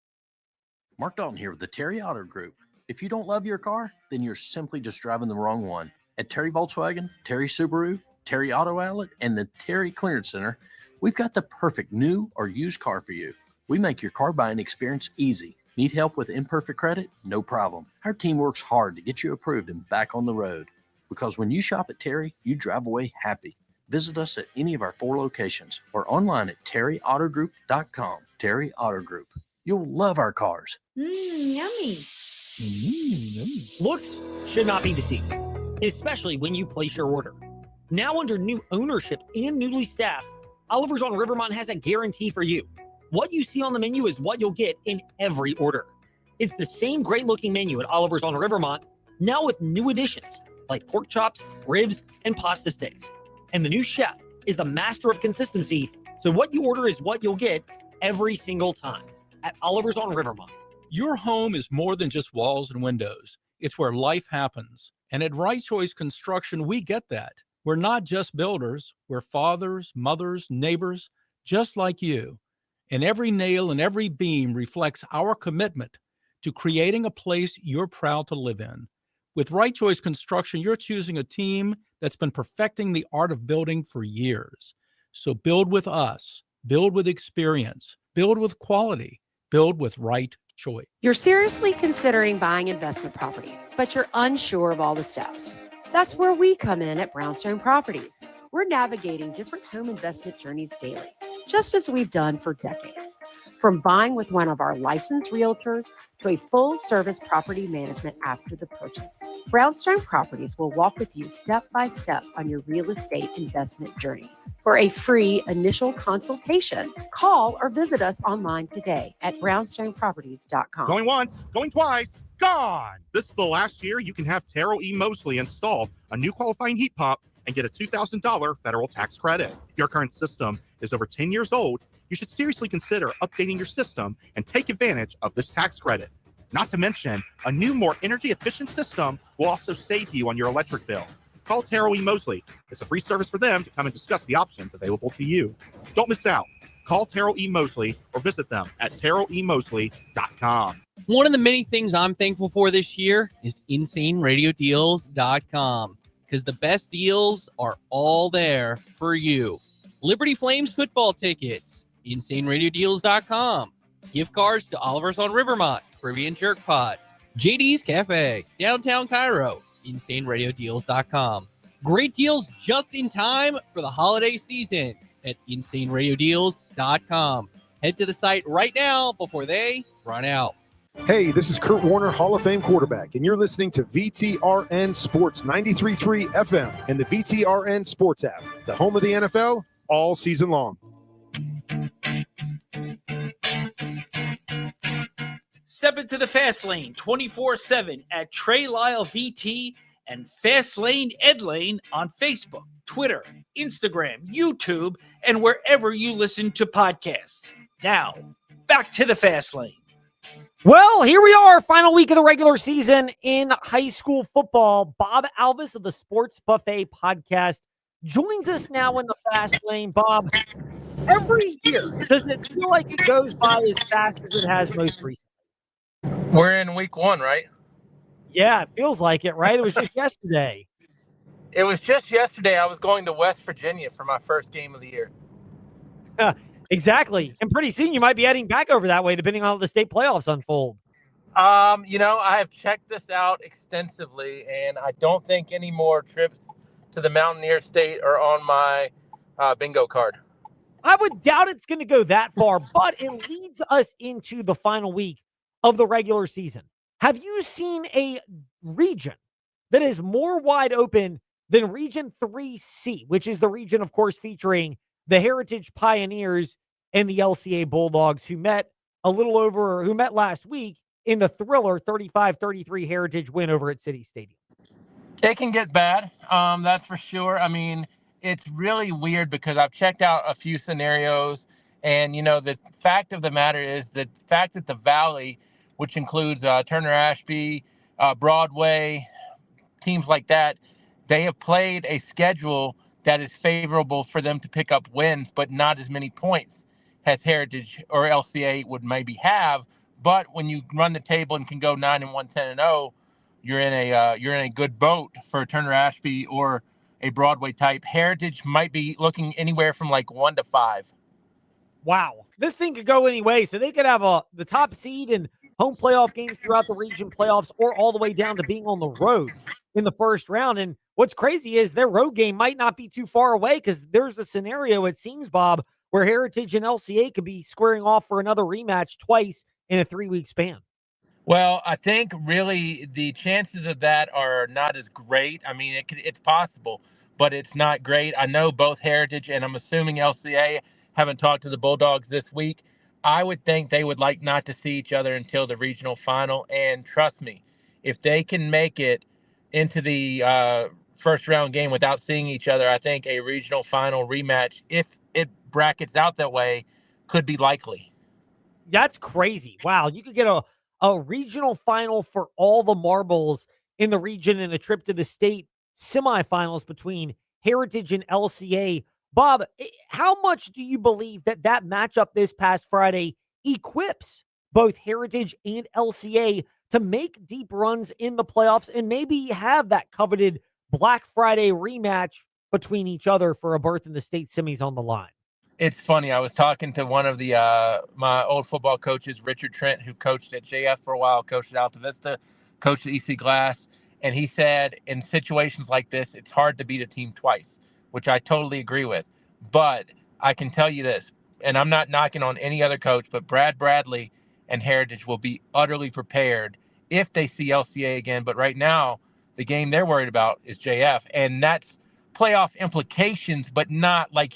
Mark Dalton here with the Terry Auto Group. If you don't love your car, then you're simply just driving the wrong one. At Terry Volkswagen, Terry Subaru, Terry Auto Outlet, and the Terry Clearance Center, we've got the perfect new or used car for you. We make your car buying experience easy. Need help with imperfect credit? No problem. Our team works hard to get you approved and back on the road. Because when you shop at Terry, you drive away happy. Visit us at any of our 4 locations or online at terryautogroup.com. Terry Auto Group. You'll love our cars. Yummy. Looks should not be deceived, especially when you place your order. Now under new ownership and newly staffed, Oliver's on Rivermont has a guarantee for you. What you see on the menu is what you'll get in every order. It's the same great-looking menu at Oliver's on Rivermont, now with new additions like pork chops, ribs, and pasta sticks. And the new chef is the master of consistency, so what you order is what you'll get every single time at Oliver's on Rivermont. Your home is more than just walls and windows. It's where life happens. And at Right Choice Construction, we get that. We're not just builders. We're fathers, mothers, neighbors, just like you. And every nail and every beam reflects our commitment to creating a place you're proud to live in. With Right Choice Construction, you're choosing a team that's been perfecting the art of building for years. So build with us, build with experience, build with quality, build with Right Choice. You're seriously considering buying investment property, but you're unsure of all the steps. That's where we come in at Brownstone Properties. We're navigating different home investment journeys daily, just as we've done for decades. From buying with one of our licensed realtors to a full-service property management after the purchase, Brownstone Properties will walk with you step by step on your real estate investment journey. For a free initial consultation, call or visit us online today at brownstoneproperties.com. Going once, going twice, gone! This is the last year you can have Terrell E. Mosley install a new qualifying heat pump and get a $2,000 federal tax credit. If your current system is over 10 years old, you should seriously consider updating your system and take advantage of this tax credit. Not to mention, a new, more energy-efficient system will also save you on your electric bill. Call Terrell E. Mosley. It's a free service for them to come and discuss the options available to you. Don't miss out. Call Terrell E. Mosley or visit them at terrellemosley.com. One of the many things I'm thankful for this year is InsaneRadioDeals.com, because the best deals are all there for you. Liberty Flames football tickets, InsaneRadioDeals.com. Gift cards to Oliver's on Rivermont, Caribbean Jerk Pod, JD's Cafe, downtown Cairo, InsaneRadioDeals.com. Great deals just in time for the holiday season at InsaneRadioDeals.com. Head to the site right now before they run out. Hey, this is Kurt Warner, Hall of Fame quarterback, and you're listening to VTRN Sports 93.3 FM and the VTRN Sports app, the home of the NFL all season long. Step into the Fast Lane 24/7 at Trey Lyle VT and Fast Lane Ed Lane on Facebook, Twitter, Instagram, YouTube, and wherever you listen to podcasts. Now, back to the Fast Lane. Well, here we are, final week of the regular season in high school football. Bob Alvis of the Sports Buffet podcast joins us now in the Fast Lane. Bob, every year, does it feel like it goes by as fast as it has most recently? We're in week 1, right? Yeah, it feels like it, right? It was just yesterday. It was just yesterday. I was going to West Virginia for my first game of the year. Exactly. And pretty soon you might be heading back over that way, depending on how the state playoffs unfold. I have checked this out extensively, and I don't think any more trips to the Mountaineer State are on my bingo card. I would doubt it's going to go that far, but it leads us into the final week of the regular season. Have you seen a region that is more wide open than Region 3C, which is the region, of course, featuring the Heritage Pioneers and the LCA Bulldogs, who met last week in the thriller 35-33 Heritage win over at City Stadium? It can get bad, that's for sure. I mean, it's really weird because I've checked out a few scenarios, and the fact of the matter is the fact that the Valley, which includes Turner Ashby, Broadway, teams like that, they have played a schedule that is favorable for them to pick up wins, but not as many points as Heritage or LCA would maybe have. But when you run the table and can go 9-1, 10-0, you're in a good boat for Turner Ashby or a Broadway type. Heritage might be looking anywhere from like 1 to 5. Wow, this thing could go any way. So they could have the top seed in home playoff games throughout the region playoffs, or all the way down to being on the road in the first round. And what's crazy is their road game might not be too far away, because there's a scenario, it seems, Bob, where Heritage and LCA could be squaring off for another rematch twice in a 3-week span. Well, I think really the chances of that are not as great. I mean, it's possible, but it's not great. I know both Heritage and I'm assuming LCA haven't talked to the Bulldogs this week. I would think they would like not to see each other until the regional final. And trust me, if they can make it into the first round game without seeing each other, I think a regional final rematch, if it brackets out that way, could be likely. That's crazy. Wow, you could get a regional final for all the marbles in the region and a trip to the state semifinals between Heritage and LCA. Bob, how much do you believe that matchup this past Friday equips both Heritage and LCA to make deep runs in the playoffs and maybe have that coveted Black Friday rematch between each other for a berth in the state semis on the line? It's funny. I was talking to one of the my old football coaches, Richard Trent, who coached at JF for a while, coached at Alta Vista, coached at EC Glass, and he said in situations like this, it's hard to beat a team twice, which I totally agree with. But I can tell you this, and I'm not knocking on any other coach, but Brad Bradley and Heritage will be utterly prepared if they see LCA again. But right now, the game they're worried about is JF, and that's playoff implications, but not like,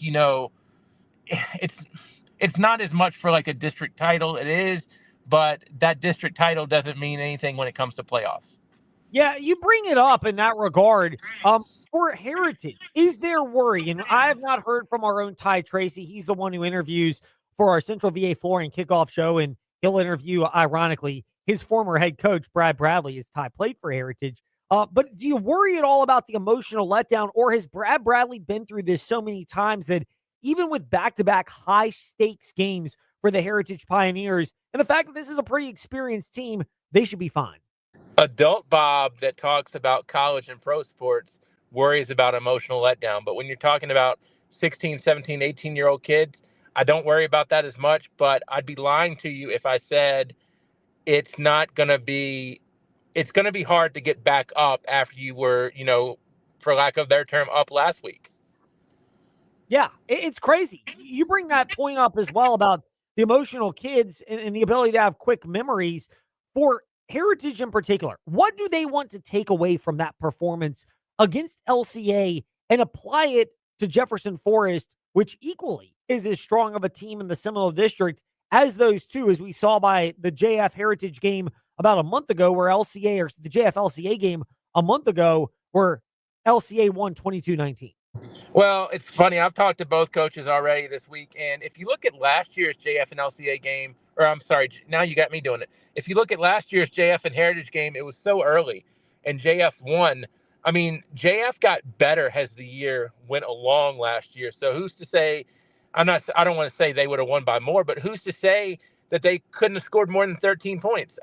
it's not as much for like a district title. It is, but that district title doesn't mean anything when it comes to playoffs. Yeah, you bring it up in that regard. For Heritage, is there worry? And I have not heard from our own Ty Tracy. He's the one who interviews for our Central VA Flooring kickoff show, and he'll interview, ironically, his former head coach, Brad Bradley, as Ty played for Heritage. But do you worry at all about the emotional letdown, or has Brad Bradley been through this so many times that even with back-to-back high-stakes games for the Heritage Pioneers, and the fact that this is a pretty experienced team, they should be fine? Adult Bob that talks about college and pro sports worries about emotional letdown. But when you're talking about 16, 17, 18-year-old kids, I don't worry about that as much. But I'd be lying to you if I said it's going to be hard to get back up after you were, for lack of a better term, up last week. Yeah, it's crazy. You bring that point up as well about the emotional kids and the ability to have quick memories. For Heritage in particular, what do they want to take away from that performance against LCA and apply it to Jefferson Forest, which equally is as strong of a team in the Seminole District as those two, as we saw by the JF Heritage game about a month ago, where LCA, or the JF LCA game a month ago, where LCA won 22-19. Well, it's funny. I've talked to both coaches already this week, and if you look at last year's JF and LCA game, or I'm sorry, now you got me doing it. If you look at last year's JF and Heritage game, it was so early, and JF won. I mean, JF got better as the year went along last year. So who's to say? I don't want to say they would have won by more, but who's to say that they couldn't have scored more than 13 points?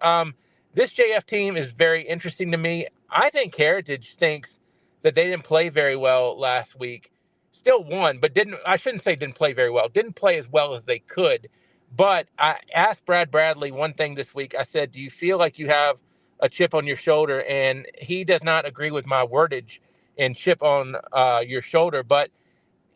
This JF team is very interesting to me. I think Heritage thinks that they didn't play very well last week. Still won, but I shouldn't say didn't play very well. Didn't play as well as they could. But I asked Brad Bradley one thing this week. I said, do you feel like you have a chip on your shoulder? And he does not agree with my wordage and chip on your shoulder. But,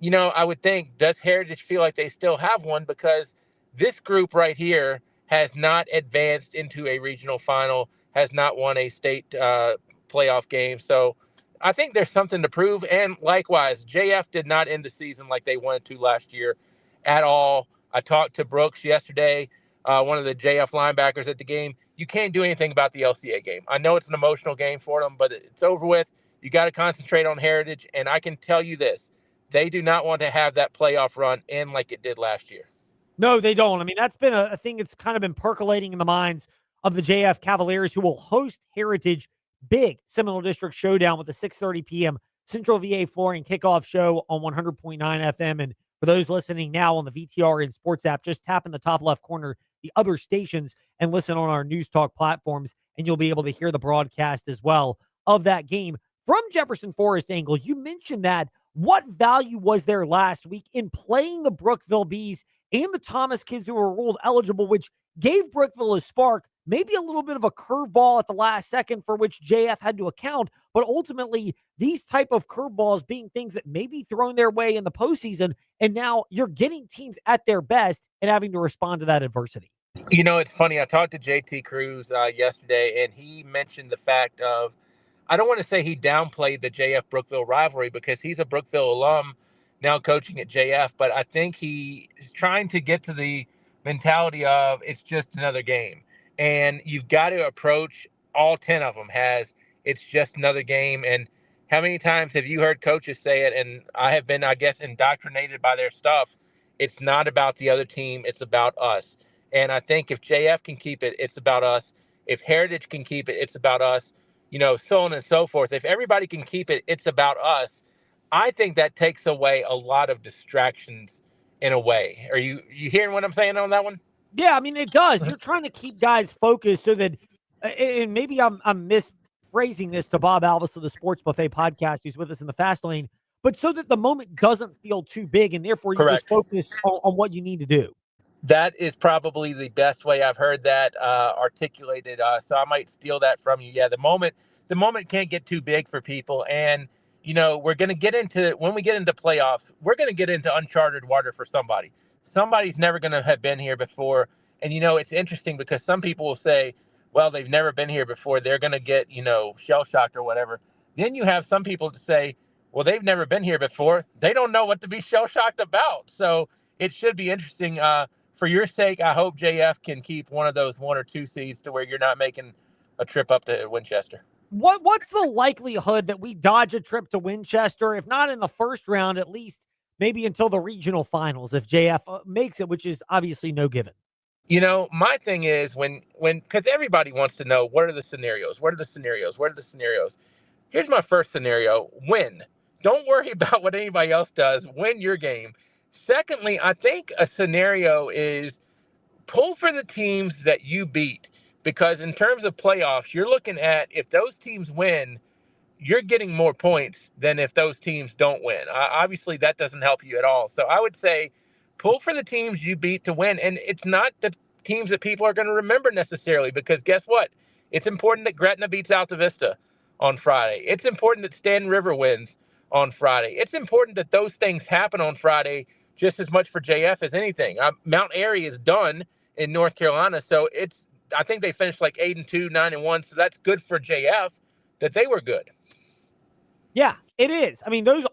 I would think, does Heritage feel like they still have one? Because this group right here has not advanced into a regional final, has not won a state playoff game. So I think there's something to prove. And likewise, JF did not end the season like they wanted to last year at all. I talked to Brooks yesterday, one of the JF linebackers at the game. You can't do anything about the LCA game. I know it's an emotional game for them, but it's over with. You got to concentrate on Heritage. And I can tell you this, they do not want to have that playoff run end like it did last year. No, they don't. I mean, that's been a thing that's kind of been percolating in the minds of the JF Cavaliers, who will host Heritage big Seminole District Showdown with a 6:30 p.m. Central VA Flooring kickoff show on 100.9 FM. And for those listening now on the VTR and Sports app, just tap in the top left corner the other stations and listen on our News Talk platforms, and you'll be able to hear the broadcast as well of that game. From Jefferson Forest angle, you mentioned that. What value was there last week in playing the Brookville Bees and the Thomas kids who were ruled eligible, which gave Brookville a spark, maybe a little bit of a curveball at the last second for which JF had to account, but ultimately these type of curveballs being things that may be thrown their way in the postseason, and now you're getting teams at their best and having to respond to that adversity. You know, it's funny. I talked to JT Cruz yesterday, and he mentioned the fact of, I don't want to say he downplayed the JF Brookville rivalry because he's a Brookville alum now coaching at JF, but I think he is trying to get to the mentality of it's just another game. And you've got to approach all 10 of them as it's just another game. And how many times have you heard coaches say it? And I have been, I guess, indoctrinated by their stuff. It's not about the other team. It's about us. And I think if JF can keep it, it's about us. If Heritage can keep it, it's about us. You know, so on and so forth. If everybody can keep it, it's about us. I think that takes away a lot of distractions in a way. Are you hearing what I'm saying on that one? Yeah, I mean, it does. You're trying to keep guys focused so that, and maybe I'm misphrasing this to Bob Alvis of the Sports Buffet podcast, who's with us in the fast lane, but so that the moment doesn't feel too big, and therefore you just focus on what you need to do. That is probably the best way I've heard that articulated. So I might steal that from you. Yeah, the moment can't get too big for people. And, you know, we're going to get into, when we get into playoffs, we're going to get into uncharted water for somebody. Somebody's never going to have been here before. And, you know, it's interesting because some people will say, well, they've never been here before. They're going to get, you know, shell-shocked or whatever. Then you have some people to say, well, they've never been here before. They don't know what to be shell-shocked about. So it should be interesting. For your sake, I hope JF can keep one of those 1 or 2 seeds to where you're not making a trip up to Winchester. What's the likelihood that we dodge a trip to Winchester, if not in the first round, at least maybe until the regional finals, if JF makes it, which is obviously no given? You know, my thing is when because everybody wants to know, what are the scenarios? What are the scenarios? What are the scenarios? Here's my first scenario. Win. Don't worry about what anybody else does. Win your game. Secondly, I think a scenario is pull for the teams that you beat, because in terms of playoffs, you're looking at if those teams win, you're getting more points than if those teams don't win. Obviously, that doesn't help you at all. So I would say pull for the teams you beat to win. And it's not the teams that people are going to remember necessarily, because guess what? It's important that Gretna beats Alta Vista on Friday. It's important that Stanton River wins on Friday. It's important that those things happen on Friday just as much for JF as anything. Mount Airy is done in North Carolina, so I think they finished like 8-2, 9-1, so that's good for JF that they were good. Yeah, it is. I mean, those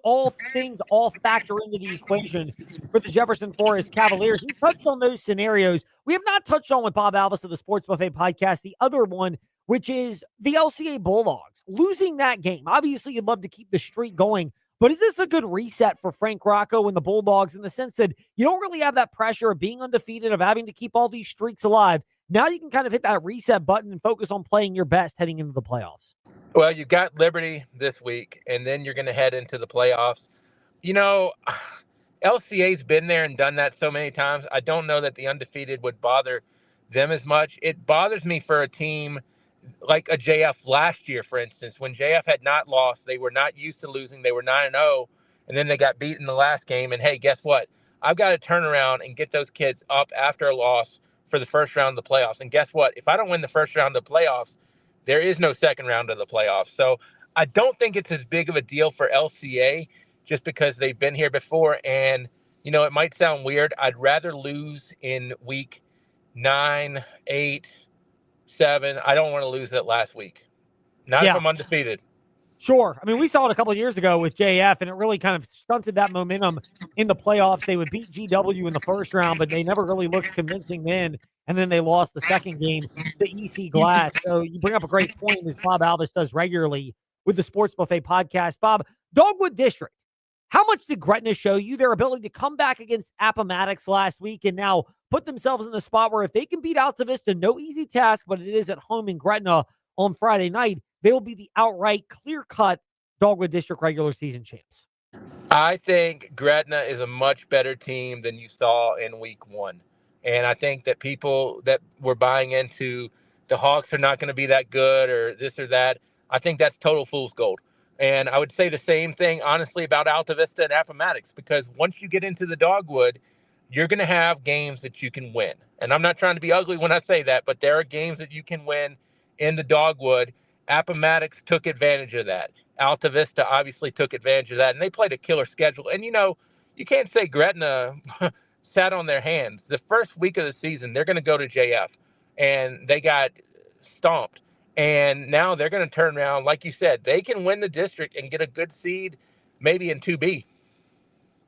things all factor into the equation for the Jefferson Forest Cavaliers. We touched on those scenarios. We have not touched on with Bob Alvis of the Sports Buffet podcast the other one, which is the LCA Bulldogs. Losing that game. Obviously, you'd love to keep the streak going, but is this a good reset for Frank Rocco and the Bulldogs in the sense that you don't really have that pressure of being undefeated, of having to keep all these streaks alive? Now you can kind of hit that reset button and focus on playing your best heading into the playoffs. Well, you've got Liberty this week, and then you're going to head into the playoffs. You know, LCA's been there and done that so many times. I don't know that the undefeated would bother them as much. It bothers me for a team like a JF last year, for instance, when JF had not lost. They were not used to losing. They were 9-0, and then they got beat in the last game. And, hey, guess what? I've got to turn around and get those kids up after a loss for the first round of the playoffs. And guess what? If I don't win the first round of the playoffs, there is no second round of the playoffs. So I don't think it's as big of a deal for LCA just because they've been here before. And, you know, it might sound weird. I'd rather lose in week 9, 8, 7. I don't want to lose that last week. Not if I'm undefeated. Sure. I mean, we saw it a couple of years ago with JF, and it really kind of stunted that momentum in the playoffs. They would beat GW in the first round, but they never really looked convincing then. And then they lost the second game to EC Glass. So you bring up a great point, as Bob Alvis does regularly with the Sports Buffet podcast. Bob, Dogwood District, how much did Gretna show you their ability to come back against Appomattox last week and now put themselves in a spot where if they can beat Alta Vista, no easy task, but it is at home in Gretna on Friday night, they will be the outright clear-cut Dogwood District regular season champs? I think Gretna is a much better team than you saw in week 1. And I think that people that were buying into the Hawks are not going to be that good or this or that, I think that's total fool's gold. And I would say the same thing, honestly, about Alta Vista and Appomattox, because once you get into the Dogwood, you're going to have games that you can win. And I'm not trying to be ugly when I say that, but there are games that you can win in the Dogwood. Appomattox took advantage of that. Alta Vista obviously took advantage of that, and they played a killer schedule. And, you know, you can't say Gretna sat on their hands. The first week of the season, they're going to go to JF, and they got stomped. And now they're going to turn around. Like you said, they can win the district and get a good seed maybe in 2B.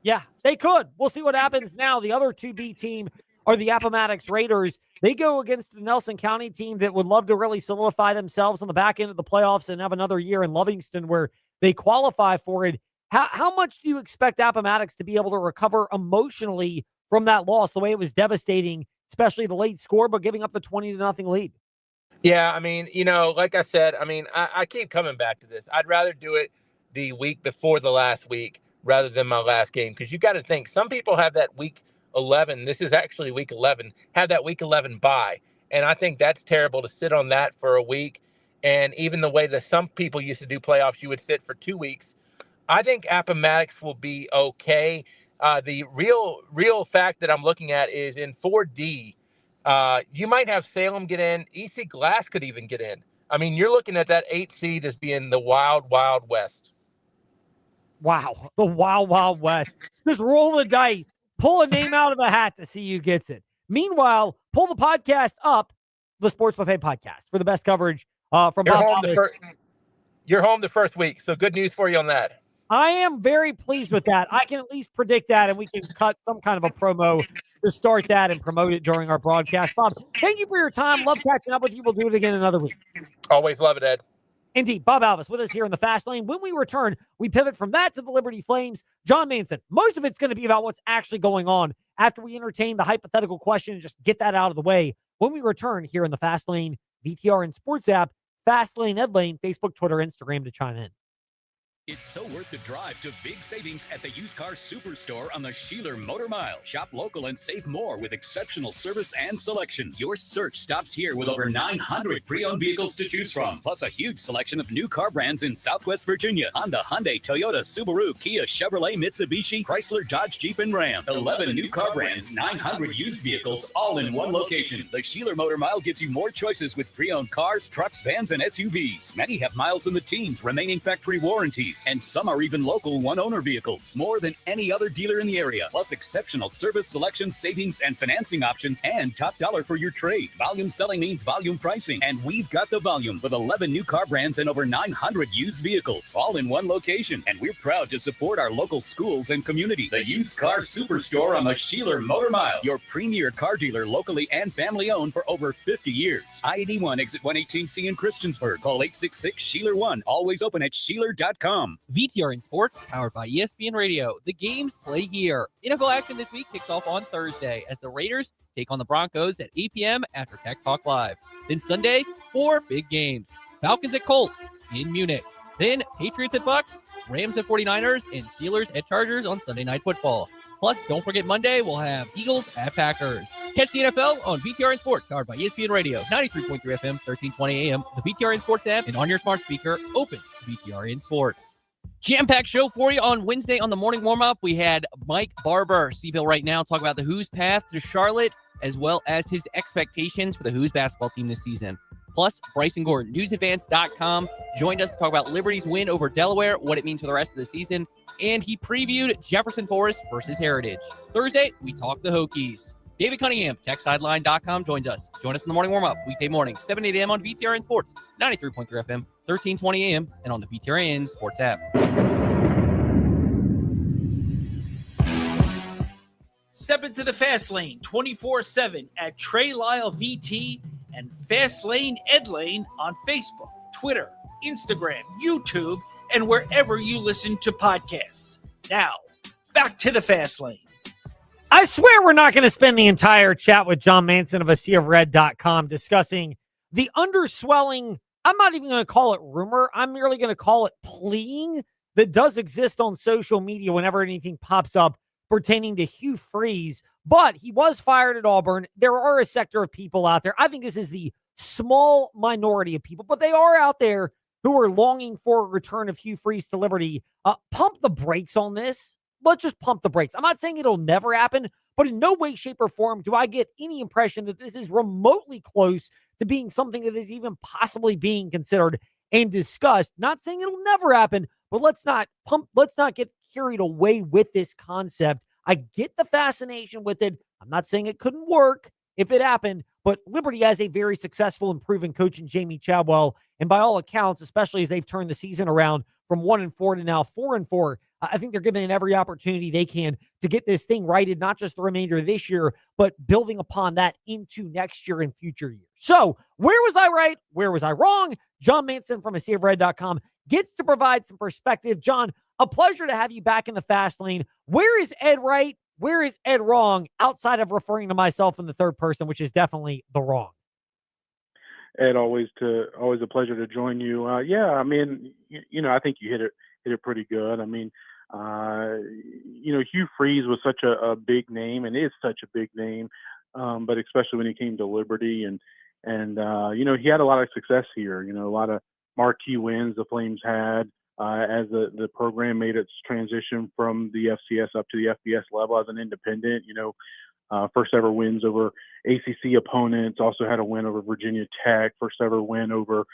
Yeah, they could. We'll see what happens now. The other 2B team are the Appomattox Raiders. They go against the Nelson County team that would love to really solidify themselves on the back end of the playoffs and have another year in Livingston where they qualify for it. How much do you expect Appomattox to be able to recover emotionally from that loss, the way it was devastating, especially the late score, but giving up the 20-0 lead? Yeah, I mean, you know, like I said, I mean, I keep coming back to this. I'd rather do it the week before the last week rather than my last game, because you got to think, some people have that week 11. This is actually week 11. Have that week 11 bye. And I think that's terrible to sit on that for a week. And even the way that some people used to do playoffs, you would sit for 2 weeks. I think Appomattox will be okay. The real fact that I'm looking at is in 4D, you might have Salem get in. EC Glass could even get in. I mean, you're looking at that 8 seed as being the wild, wild west. Wow, the wild, wild west. Just roll the dice. Pull a name out of the hat to see who gets it. Meanwhile, pull the podcast up, the Sports Buffet podcast, for the best coverage from Bob Alvis. You're home the first week, so good news for you on that. I am very pleased with that. I can at least predict that, and we can cut some kind of a promo to start that and promote it during our broadcast. Bob, thank you for your time. Love catching up with you. We'll do it again another week. Always love it, Ed. Indeed. Bob Alvis with us here in the Fast Lane. When we return, we pivot from that to the Liberty Flames. Jon Manson. Most of it's going to be about what's actually going on after we entertain the hypothetical question and just get that out of the way. When we return here in the Fast Lane VTR and Sports app, Fast Lane, Ed Lane, Facebook, Twitter, Instagram to chime in. It's so worth the drive to big savings at the Used Car Superstore on the Sheeler Motor Mile. Shop local and save more with exceptional service and selection. Your search stops here with over 900 pre-owned vehicles to choose from, plus a huge selection of new car brands in Southwest Virginia. Honda, Hyundai, Toyota, Subaru, Kia, Chevrolet, Mitsubishi, Chrysler, Dodge, Jeep, and Ram. 11 new car brands, 900 used vehicles, all in one location. The Sheeler Motor Mile gives you more choices with pre-owned cars, trucks, vans, and SUVs. Many have miles in the teens, remaining factory warranties, and some are even local one-owner vehicles. More than any other dealer in the area, plus exceptional service, selection, savings, and financing options, and top dollar for your trade. Volume selling means volume pricing, and we've got the volume with 11 new car brands and over 900 used vehicles, all in one location. And we're proud to support our local schools and community. The Used Car Superstore on the Sheeler Motor Mile, your premier car dealer, locally and family-owned for over 50 years. I-81 exit 118C in Christiansburg. Call 866-SHEELER1. Always open at Sheeler.com. VTR in Sports, powered by ESPN Radio. The games play here. NFL action this week kicks off on Thursday as the Raiders take on the Broncos at 8 p.m. after Tech Talk Live. Then Sunday, 4 big games. Falcons at Colts in Munich. Then Patriots at Bucks, Rams at 49ers, and Steelers at Chargers on Sunday Night Football. Plus, don't forget Monday, we'll have Eagles at Packers. Catch the NFL on VTR in Sports, powered by ESPN Radio, 93.3 FM, 1320 AM, the VTR in Sports app, and on your smart speaker, open VTR in Sports. Jam-packed show for you on Wednesday on the morning warm-up. We had Mike Barber, Seaville Right Now, talk about the Who's path to Charlotte, as well as his expectations for the Who's basketball team this season. Plus, Bryson Gordon, newsadvance.com, joined us to talk about Liberty's win over Delaware, what it means for the rest of the season, and he previewed Jefferson Forest versus Heritage. Thursday, we talked the Hokies. David Cunningham, TechSideline.com, joins us. Join us in the morning warm-up, weekday morning, 7 8 a.m. on VTRN Sports, 93.3 FM, 1320 a.m., and on the VTRN Sports app. Step into the Fast Lane 24/7 at Trey Lyle VT and Fast Lane Ed Lane on Facebook, Twitter, Instagram, YouTube, and wherever you listen to podcasts. Now, back to the Fast Lane. I swear we're not going to spend the entire chat with Jon Manson of AseaofRed.com discussing the underswelling, I'm not even going to call it rumor, I'm merely going to call it pleading that does exist on social media whenever anything pops up pertaining to Hugh Freeze. But he was fired at Auburn. There are a sector of people out there. I think this is the small minority of people, but they are out there who are longing for a return of Hugh Freeze to Liberty. Pump the brakes on this. Let's just pump the brakes. I'm not saying it'll never happen, but in no way, shape, or form do I get any impression that this is remotely close to being something that is even possibly being considered and discussed. Not saying it'll never happen, but let's not get carried away with this concept. I get the fascination with it. I'm not saying it couldn't work if it happened, but Liberty has a very successful and proven coach in Jamie Chadwell. And by all accounts, especially as they've turned the season around from 1-4 to now 4-4, I think they're giving it every opportunity they can to get this thing righted, not just the remainder of this year, but building upon that into next year and future years. So where was I right? Where was I wrong? Jon Manson from AseaofRed.com gets to provide some perspective. Jon, a pleasure to have you back in the Fast Lane. Where is Ed right? Where is Ed wrong outside of referring to myself in the third person, which is definitely the wrong? Ed, always a pleasure to join you. Yeah, I mean, I think you hit it pretty good. I mean, Hugh Freeze was such a big name and is such a big name, but especially when he came to Liberty and he had a lot of success here. A lot of marquee wins the Flames had as the program made its transition from the FCS up to the FBS level as an independent. First ever wins over ACC opponents, also had a win over Virginia Tech, first ever win over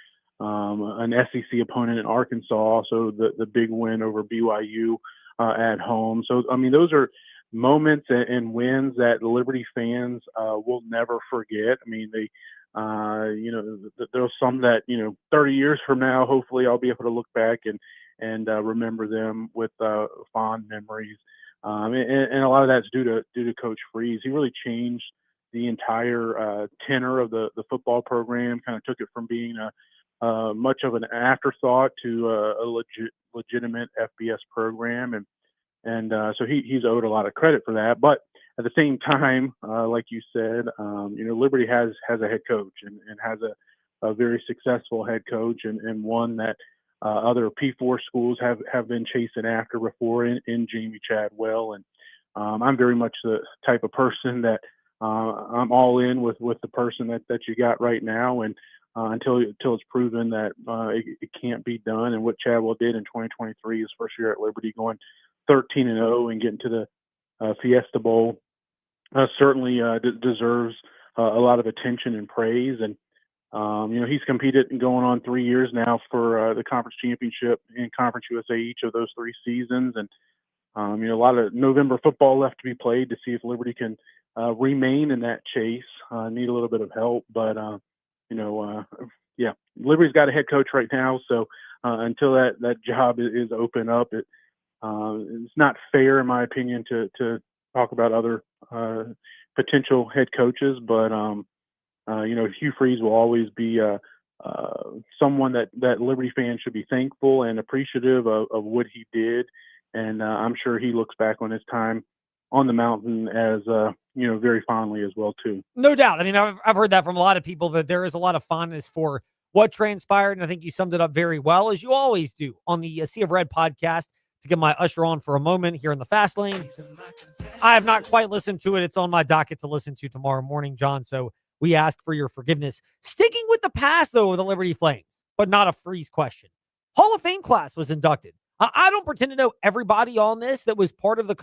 an SEC opponent in Arkansas, also the big win over BYU at home. So, I mean, those are moments and wins that Liberty fans will never forget. I mean, there's some that, 30 years from now, hopefully I'll be able to look back and remember them with fond memories. And a lot of that's due to Coach Freeze. He really changed the entire tenor of the football program. Kind of took it from being much of an afterthought to a legitimate FBS program, and so he's owed a lot of credit for that. But at the same time, like you said, Liberty has a head coach and has a very successful head coach and one that other P4 schools have been chasing after before in Jamie Chadwell. And I'm very much the type of person that I'm all in with the person that you got right now. And until it's proven that it can't be done. And what Chadwell did in 2023, his first year at Liberty, going 13-0 and getting to the Fiesta Bowl, certainly deserves a lot of attention and praise. And he's competed and going on 3 years now for the conference championship in Conference USA each of those 3 seasons. And, a lot of November football left to be played to see if Liberty can remain in that chase. Need a little bit of help, but, Liberty's got a head coach right now. So until that job is open up, it's not fair, in my opinion, to talk about other potential head coaches, but, Hugh Freeze will always be someone that Liberty fans should be thankful and appreciative of what he did. And I'm sure he looks back on his time on the mountain as, very fondly as well, too. No doubt. I mean, I've heard that from a lot of people that there is a lot of fondness for what transpired. And I think you summed it up very well, as you always do on the Sea of Red podcast. To get my usher on for a moment here in the Fast Lane. I have not quite listened to it. It's on my docket to listen to tomorrow morning, Jon. So we ask for your forgiveness. Sticking with the past, though, with the Liberty Flames, but not a Freeze question. Hall of Fame class was inducted. I don't pretend to know everybody on this that was part of the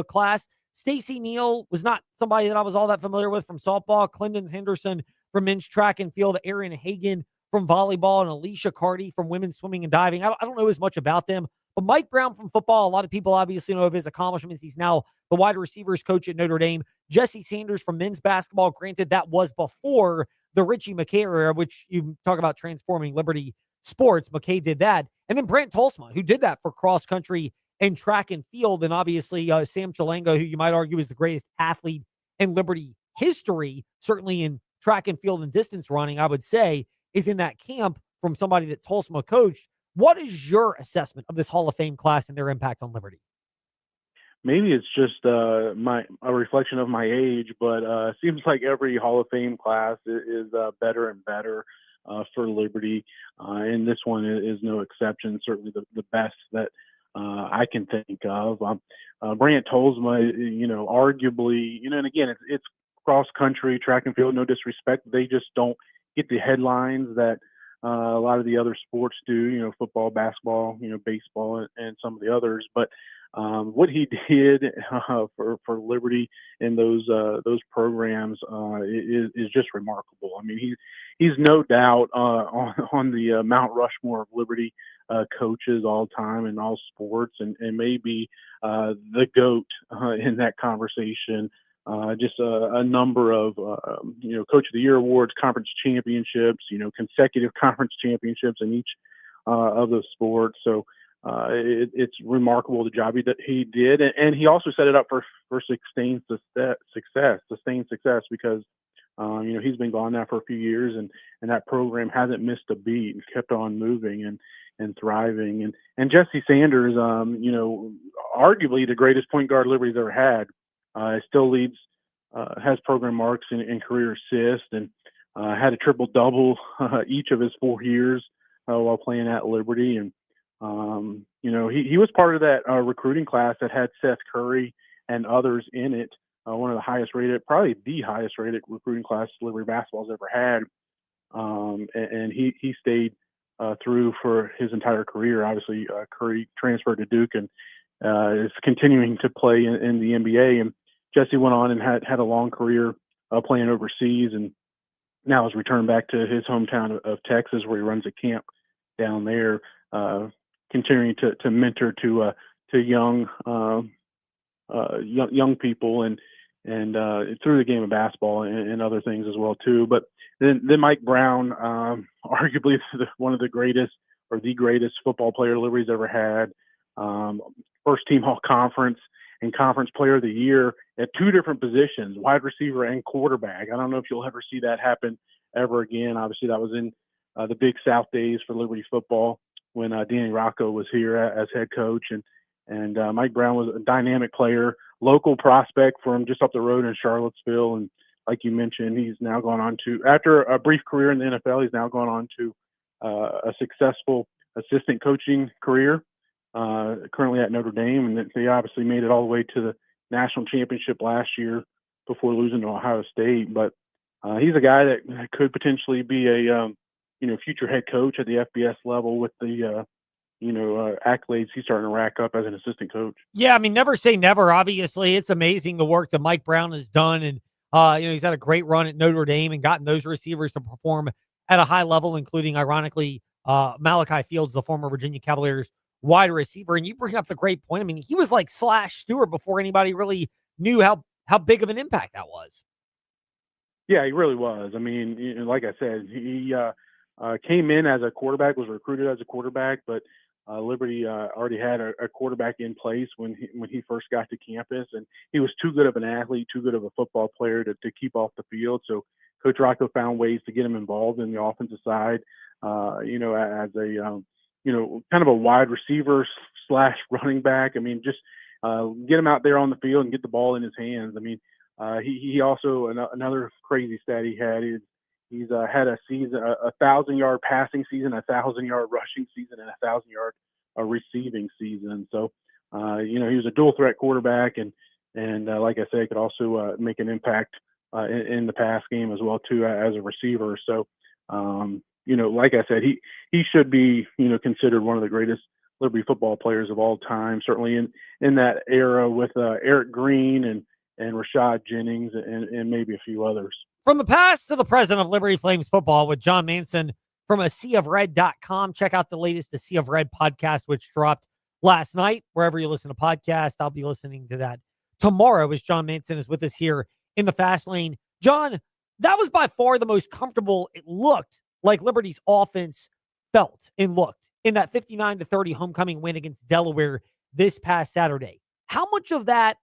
class. Stacey Neal was not somebody that I was all that familiar with from softball. Clinton Henderson from men's track and field. Aaron Hagan from volleyball. And Alicia Carty from women's swimming and diving. I don't know as much about them, But Mike Brown from football, a lot of people obviously know of his accomplishments. He's now the wide receivers coach at Notre Dame. Jesse Sanders from men's basketball, granted that was before the Richie McKay era, which you talk about transforming Liberty sports. McKay did that. And then Brant Tolsma, who did that for cross country and track and field. And obviously Sam Chalenga, who you might argue is the greatest athlete in Liberty history, certainly in track and field and distance running, I would say, is in that camp from somebody that Tolsma coached. What is your assessment of this Hall of Fame class and their impact on Liberty? Maybe it's just a reflection of my age, but it seems like every Hall of Fame class is better and better for Liberty, and this one is no exception. Certainly the best that I can think of. Brant Tolsma, arguably, and again, it's cross country, track and field. No disrespect, they just don't get the headlines that a lot of the other sports do. Football, basketball, baseball, and some of the others. But what he did for Liberty in those programs is just remarkable. I mean, he's no doubt on the Mount Rushmore of Liberty coaches all time in all sports, and maybe the GOAT in that conversation. Just a number of Coach of the Year awards, conference championships, consecutive conference championships in each of those sports. So it's remarkable the job he did, and he also set it up for sustained success because he's been gone now for a few years, and that program hasn't missed a beat and kept on moving and thriving. And Jesse Sanders, arguably the greatest point guard Liberty's ever had, still leads, has program marks in career assists, and had a triple double each of his 4 years while playing at Liberty. And he was part of that recruiting class that had Seth Curry and others in it. One of the highest rated, probably the highest rated recruiting class Liberty basketball's ever had. And he stayed through for his entire career. Obviously, Curry transferred to Duke and is continuing to play in the NBA. And Jesse went on and had a long career playing overseas, and now has returned back to his hometown of Texas, where he runs a camp down there, continuing to mentor to young people and through the game of basketball and other things as well too. But then Mike Brown, arguably one of the greatest or the greatest football player Liberty's ever had. First team all conference and conference player of the year at 2 different positions, wide receiver and quarterback. I don't know if you'll ever see that happen ever again. Obviously that was in the Big South days for Liberty football when Danny Rocco was here as head coach, and Mike Brown was a dynamic player, local prospect from just up the road in Charlottesville. And like you mentioned, he's now gone on to, after a brief career in the NFL, he's now gone on to a successful assistant coaching career, currently at Notre Dame. And they obviously made it all the way to the national championship last year before losing to Ohio State. But he's a guy that could potentially be a future head coach at the FBS level with the accolades he's starting to rack up as an assistant coach. Yeah, I mean, never say never. Obviously, it's amazing the work that Mike Brown has done, and he's had a great run at Notre Dame and gotten those receivers to perform at a high level, including, ironically, Malachi Fields, the former Virginia Cavaliers wide receiver. And you bring up the great point. I mean, he was like Slash Stewart before anybody really knew how big of an impact that was. Yeah, he really was. I mean, like I said, he came in as a quarterback, was recruited as a quarterback, but Liberty already had a quarterback in place when he first got to campus, and he was too good of an athlete, too good of a football player to keep off the field. So Coach Rocco found ways to get him involved in the offensive side, as a kind of a wide receiver / running back. I mean, just get him out there on the field and get the ball in his hands. I mean, he also, another crazy stat he had is he's had a season, 1,000-yard passing season, 1,000-yard rushing season, and 1,000-yard receiving season. So, he was a dual threat quarterback, and like I said, could also make an impact in the pass game as well too as a receiver. So, like I said, he should be considered one of the greatest Liberty football players of all time. Certainly in that era with Eric Green and Rashad Jennings and maybe a few others. From the past to the present of Liberty Flames football with Jon Manson from a seaofred.com. Check out the latest A Sea of Red podcast, which dropped last night, wherever you listen to podcasts. I'll be listening to that tomorrow as Jon Manson is with us here in the Fast Lane. John, that was by far the most comfortable it looked like Liberty's offense felt and looked in that 59-30 homecoming win against Delaware this past Saturday. How much of that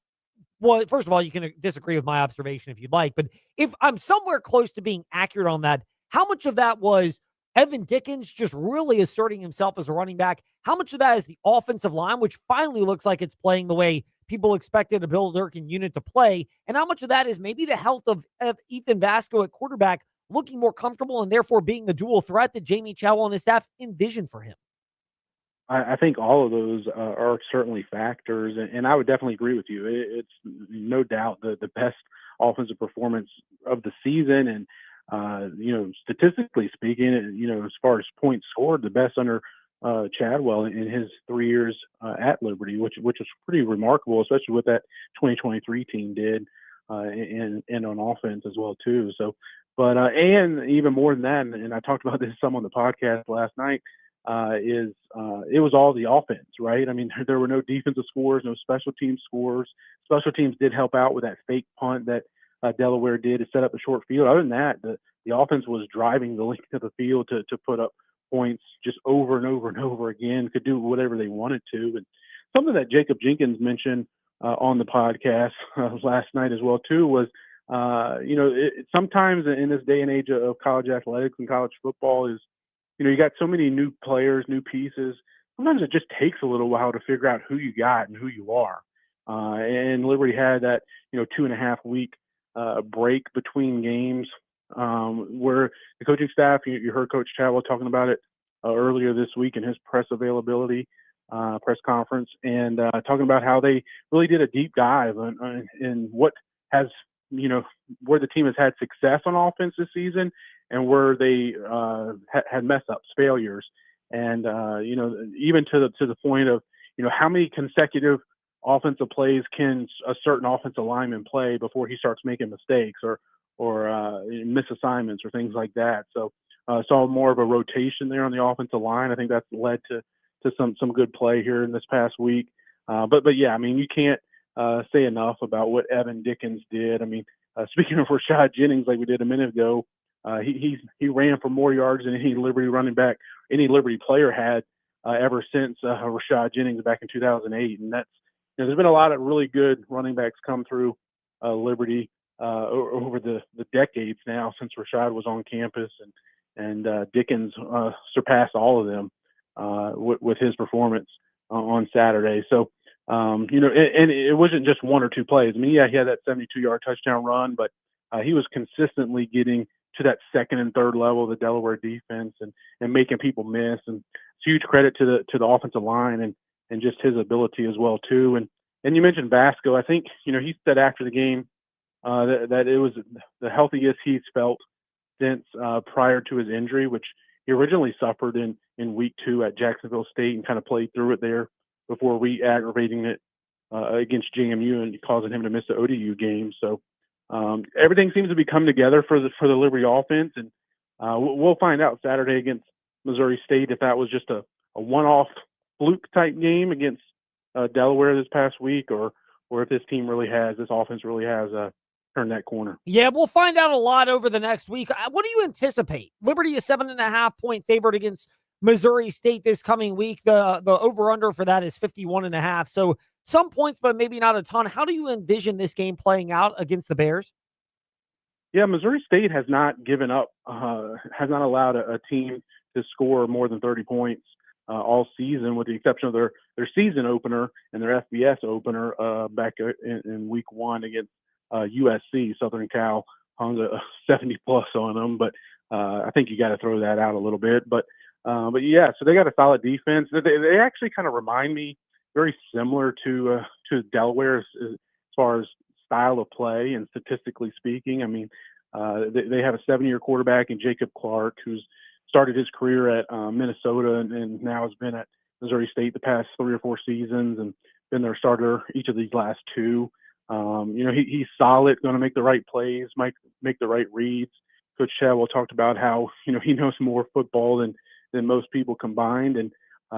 was, first of all, you can disagree with my observation if you'd like, but if I'm somewhere close to being accurate on that, how much of that was Evan Dickens just really asserting himself as a running back? How much of that is the offensive line, which finally looks like it's playing the way people expected a Bill Durkin unit to play? And how much of that is maybe the health of Ethan Vasco at quarterback looking more comfortable and therefore being the dual threat that Jamie Chowell and his staff envisioned for him? I think all of those are certainly factors, and I would definitely agree with you. It's no doubt the best offensive performance of the season, and statistically speaking, as far as points scored, the best under Chadwell in his 3 years at Liberty, which is pretty remarkable, especially what that 2023 team did, and on offense as well too. So, but and even more than that, and I talked about this some on the podcast last night. It was all the offense, right? I mean, there were no defensive scores, no special team scores. Special teams did help out with that fake punt that Delaware did to set up a short field. Other than that, the offense was driving the length of the field to put up points just over and over and over again, could do whatever they wanted to. And something that Jacob Jenkins mentioned on the podcast last night as well too was, sometimes in this day and age of college athletics and college football is, you got so many new players, new pieces. Sometimes it just takes a little while to figure out who you got and who you are. And Liberty had that, 2.5 week break between games where the coaching staff, you heard Coach Chadwell talking about it earlier this week in his press conference, and talking about how they really did a deep dive in what has, where the team has had success on offense this season and where they had mess ups, failures, and even to the point of how many consecutive offensive plays can a certain offensive lineman play before he starts making mistakes or misassignments or things like that. So saw more of a rotation there on the offensive line. I think that's led to some good play here in this past week. But yeah, I mean, you can't say enough about what Evan Dickens did. I mean, speaking of Rashad Jennings, like we did a minute ago, he ran for more yards than any Liberty running back, any Liberty player had ever since Rashad Jennings back in 2008. And that's, there's been a lot of really good running backs come through Liberty over the decades now since Rashad was on campus, and Dickens surpassed all of them with his performance on Saturday. So, and it wasn't just one or two plays. I mean, yeah, he had that 72-yard touchdown run, but he was consistently getting to that second and third level of the Delaware defense and making people miss. And it's huge credit to the offensive line and just his ability as well too. And you mentioned Vasco. I think, he said after the game that it was the healthiest he's felt since prior to his injury, which he originally suffered in week 2 at Jacksonville State and kind of played through it there before re-aggravating it against JMU and causing him to miss the ODU game. So everything seems to be coming together for the Liberty offense, and we'll find out Saturday against Missouri State if that was just a one-off fluke type game against Delaware this past week, or if this offense really has turned that corner. Yeah, we'll find out a lot over the next week. What do you anticipate? Liberty is 7.5 point favorite against Missouri State this coming week. The over-under for that is 51.5. So some points, but maybe not a ton. How do you envision this game playing out against the Bears? Yeah, Missouri State has not given up, has not allowed a team to score more than 30 points all season, with the exception of their season opener and their FBS opener back in week 1 against USC. Southern Cal hung a 70-plus on them, but I think you got to throw that out a little bit. But yeah, so they got a solid defense. They actually kind of remind me very similar to Delaware as far as style of play and statistically speaking. I mean, they have a 7-year quarterback in Jacob Clark, who's started his career at Minnesota and now has been at Missouri State the past 3 or 4 seasons and been their starter each of these last 2. He's solid, going to make the right plays, might make the right reads. Coach Chadwell talked about how, he knows more football than most people combined. And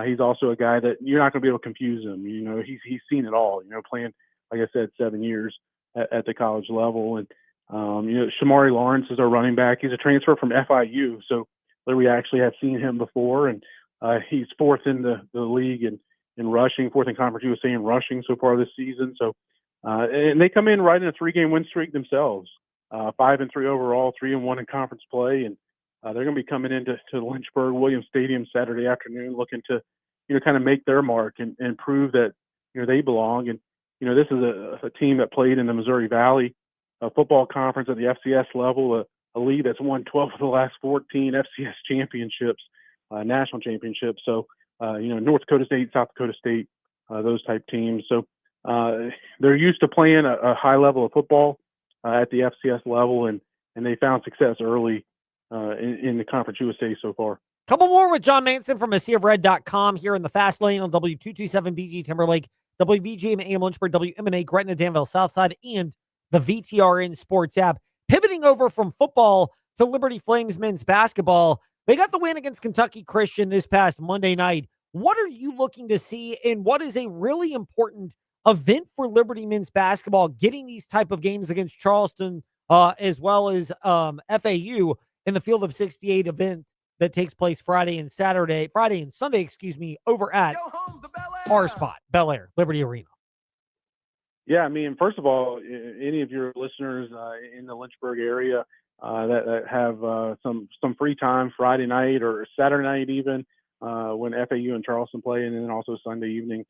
he's also a guy that you're not going to be able to confuse him. You know, he's seen it all. You know, playing, like I said, 7 years at the college level. And you know, Shamari Lawrence is our running back. He's a transfer from FIU, so we actually have seen him before, and he's fourth in the league in rushing, fourth in Conference USA in rushing so far this season. So, and they come in right in a 3-game win streak themselves, 5-3 overall, 3-1 in conference play, and they're going to be coming into Lynchburg Williams Stadium Saturday afternoon, looking to, you know, kind of make their mark and prove that, you know, they belong. And you know, this is a team that played in the Missouri Valley football conference at the FCS level, a league that's won 12 of the last 14 FCS championships, national championships. So, you know, North Dakota State, South Dakota State, those type teams. So they're used to playing a high level of football at the FCS level, and they found success early in the Conference USA so far. Couple more with Jon Manson from AseaofRed.com here in the Fast Lane on W227 BG Timberlake, WVGM AM Lynchburg, WMNA Gretna Danville Southside, and the VTRN Sports app. Pivoting over from football to Liberty Flames men's basketball, they got the win against Kentucky Christian this past Monday night. What are you looking to see, and what is a really important event for Liberty men's basketball, getting these type of games against Charleston as well as FAU in the Field of 68 event that takes place Friday and Sunday, over at our spot, Bel Air, Liberty Arena? Yeah, I mean, first of all, any of your listeners in the Lynchburg area that have some free time Friday night or Saturday night even when FAU and Charleston play, and then also Sunday evening,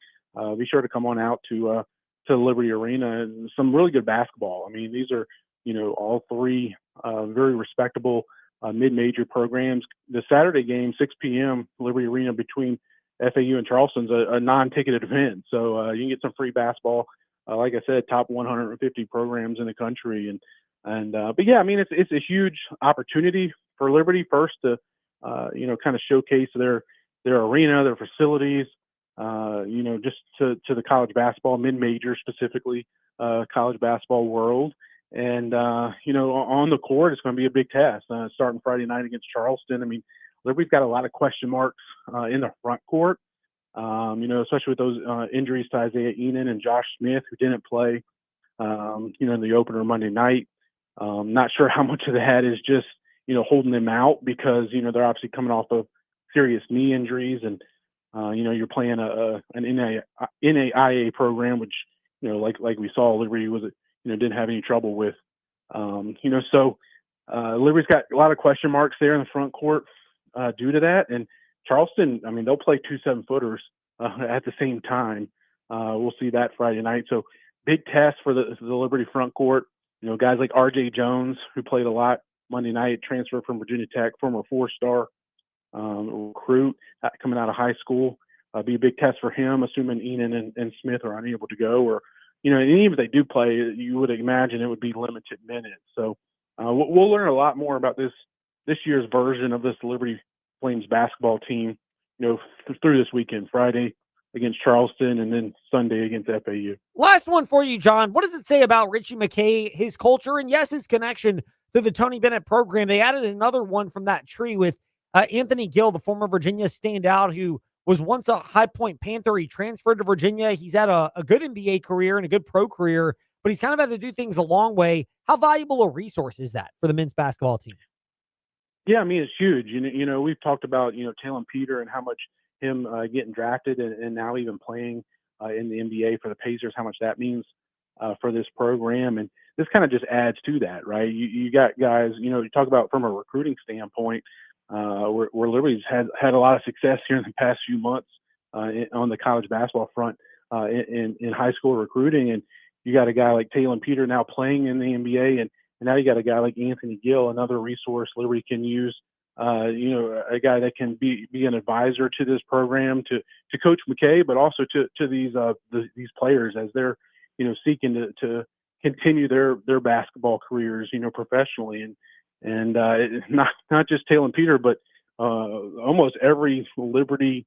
be sure to come on out to Liberty Arena. Some really good basketball. I mean, these are, you know, all three very respectable mid-major programs. The Saturday game, 6 p.m., Liberty Arena between FAU and Charleston's a non-ticketed event, so you can get some free basketball. Like I said, top 150 programs in the country, but yeah, I mean, it's a huge opportunity for Liberty first to, you know, kind of showcase their arena, their facilities, you know, just to the college basketball mid-major, specifically college basketball world. And you know, on the court, it's going to be a big test starting Friday night against Charleston. I mean, Liberty's got a lot of question marks in the front court. You know, especially with those injuries to Isaiah Enan and Josh Smith, who didn't play, you know, in the opener Monday night. Not sure how much of that is just, you know, holding them out because, you know, they're obviously coming off of serious knee injuries, and, you know, you're playing an NAIA program, which, you know, like we saw, Liberty was, you know, didn't have any trouble with, you know, so Liberty's got a lot of question marks there in the front court due to that. And Charleston, I mean, they'll play 2 7-footers at the same time. We'll see that Friday night. So big test for the Liberty front court. You know, guys like R.J. Jones, who played a lot Monday night, transferred from Virginia Tech, former 4-star recruit coming out of high school. Be a big test for him, assuming Enan and Smith are unable to go. Or, you know, and even if they do play, you would imagine it would be limited minutes. So we'll learn a lot more about this year's version of this Liberty Flames basketball team, you know, through this weekend, Friday against Charleston and then Sunday against FAU. Last one for you, John. What does it say about Richie McKay, his culture, and yes, his connection to the Tony Bennett program? They added another one from that tree with Anthony Gill, the former Virginia standout who was once a High Point Panther. He transferred to Virginia. He's had a good NBA career and a good pro career, but he's kind of had to do things a long way. How valuable a resource is that for the men's basketball team? Yeah, I mean, it's huge. You know, we've talked about, you know, Talon Peter and how much him getting drafted and now even playing in the NBA for the Pacers, how much that means for this program. And this kind of just adds to that, right? You got guys, you know, you talk about from a recruiting standpoint, where Liberty's had a lot of success here in the past few months on the college basketball front in high school recruiting. And you got a guy like Talon Peter now playing in the NBA, and now you got a guy like Anthony Gill, another resource Liberty can use. You know, a guy that can be an advisor to this program, to Coach McKay, but also to these players as they're, you know, seeking to continue their basketball careers, you know, professionally. And not just Talon Peter, but almost every Liberty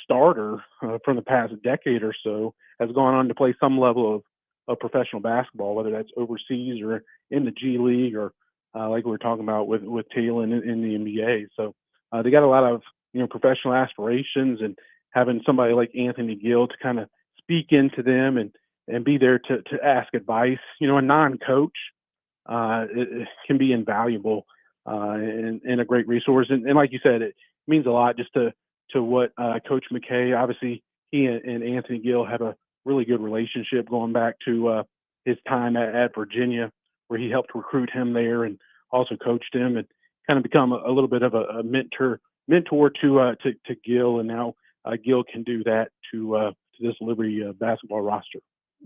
starter from the past decade or so has gone on to play some level of professional basketball, whether that's overseas or in the G League or like we were talking about with Talon in the NBA. So they got a lot of professional aspirations, and having somebody like Anthony Gill to kind of speak into them and be there to ask advice, a non-coach, it can be invaluable and a great resource. And like you said, it means a lot just to what Coach McKay, obviously he and Anthony Gill have a really good relationship going back to his time at Virginia, where he helped recruit him there and also coached him, and kind of become a little bit of a mentor to Gill, and now Gill can do that to this Liberty basketball roster.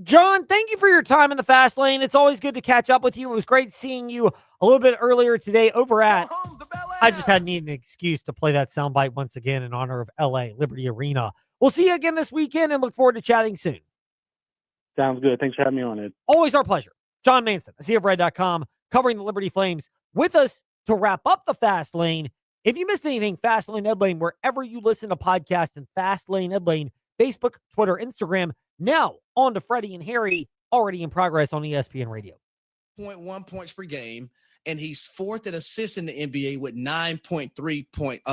Jon, thank you for your time in the fast lane. It's always good to catch up with you. It was great seeing you a little bit earlier today over at, I just had needed an excuse to play that soundbite once again in honor of LA Liberty Arena. We'll see you again this weekend and look forward to chatting soon. Sounds good. Thanks for having me on, Ed. Always our pleasure. Jon Manson, CFRed.com, covering the Liberty Flames with us to wrap up the fast lane. If you missed anything, Fast Lane Ed Lane, wherever you listen to podcasts, and Fast Lane Ed Lane, Facebook, Twitter, Instagram. Now on to Freddie and Harry, already in progress on ESPN Radio. 0.1 points per game, and he's fourth in assists in the NBA with 9.3 points.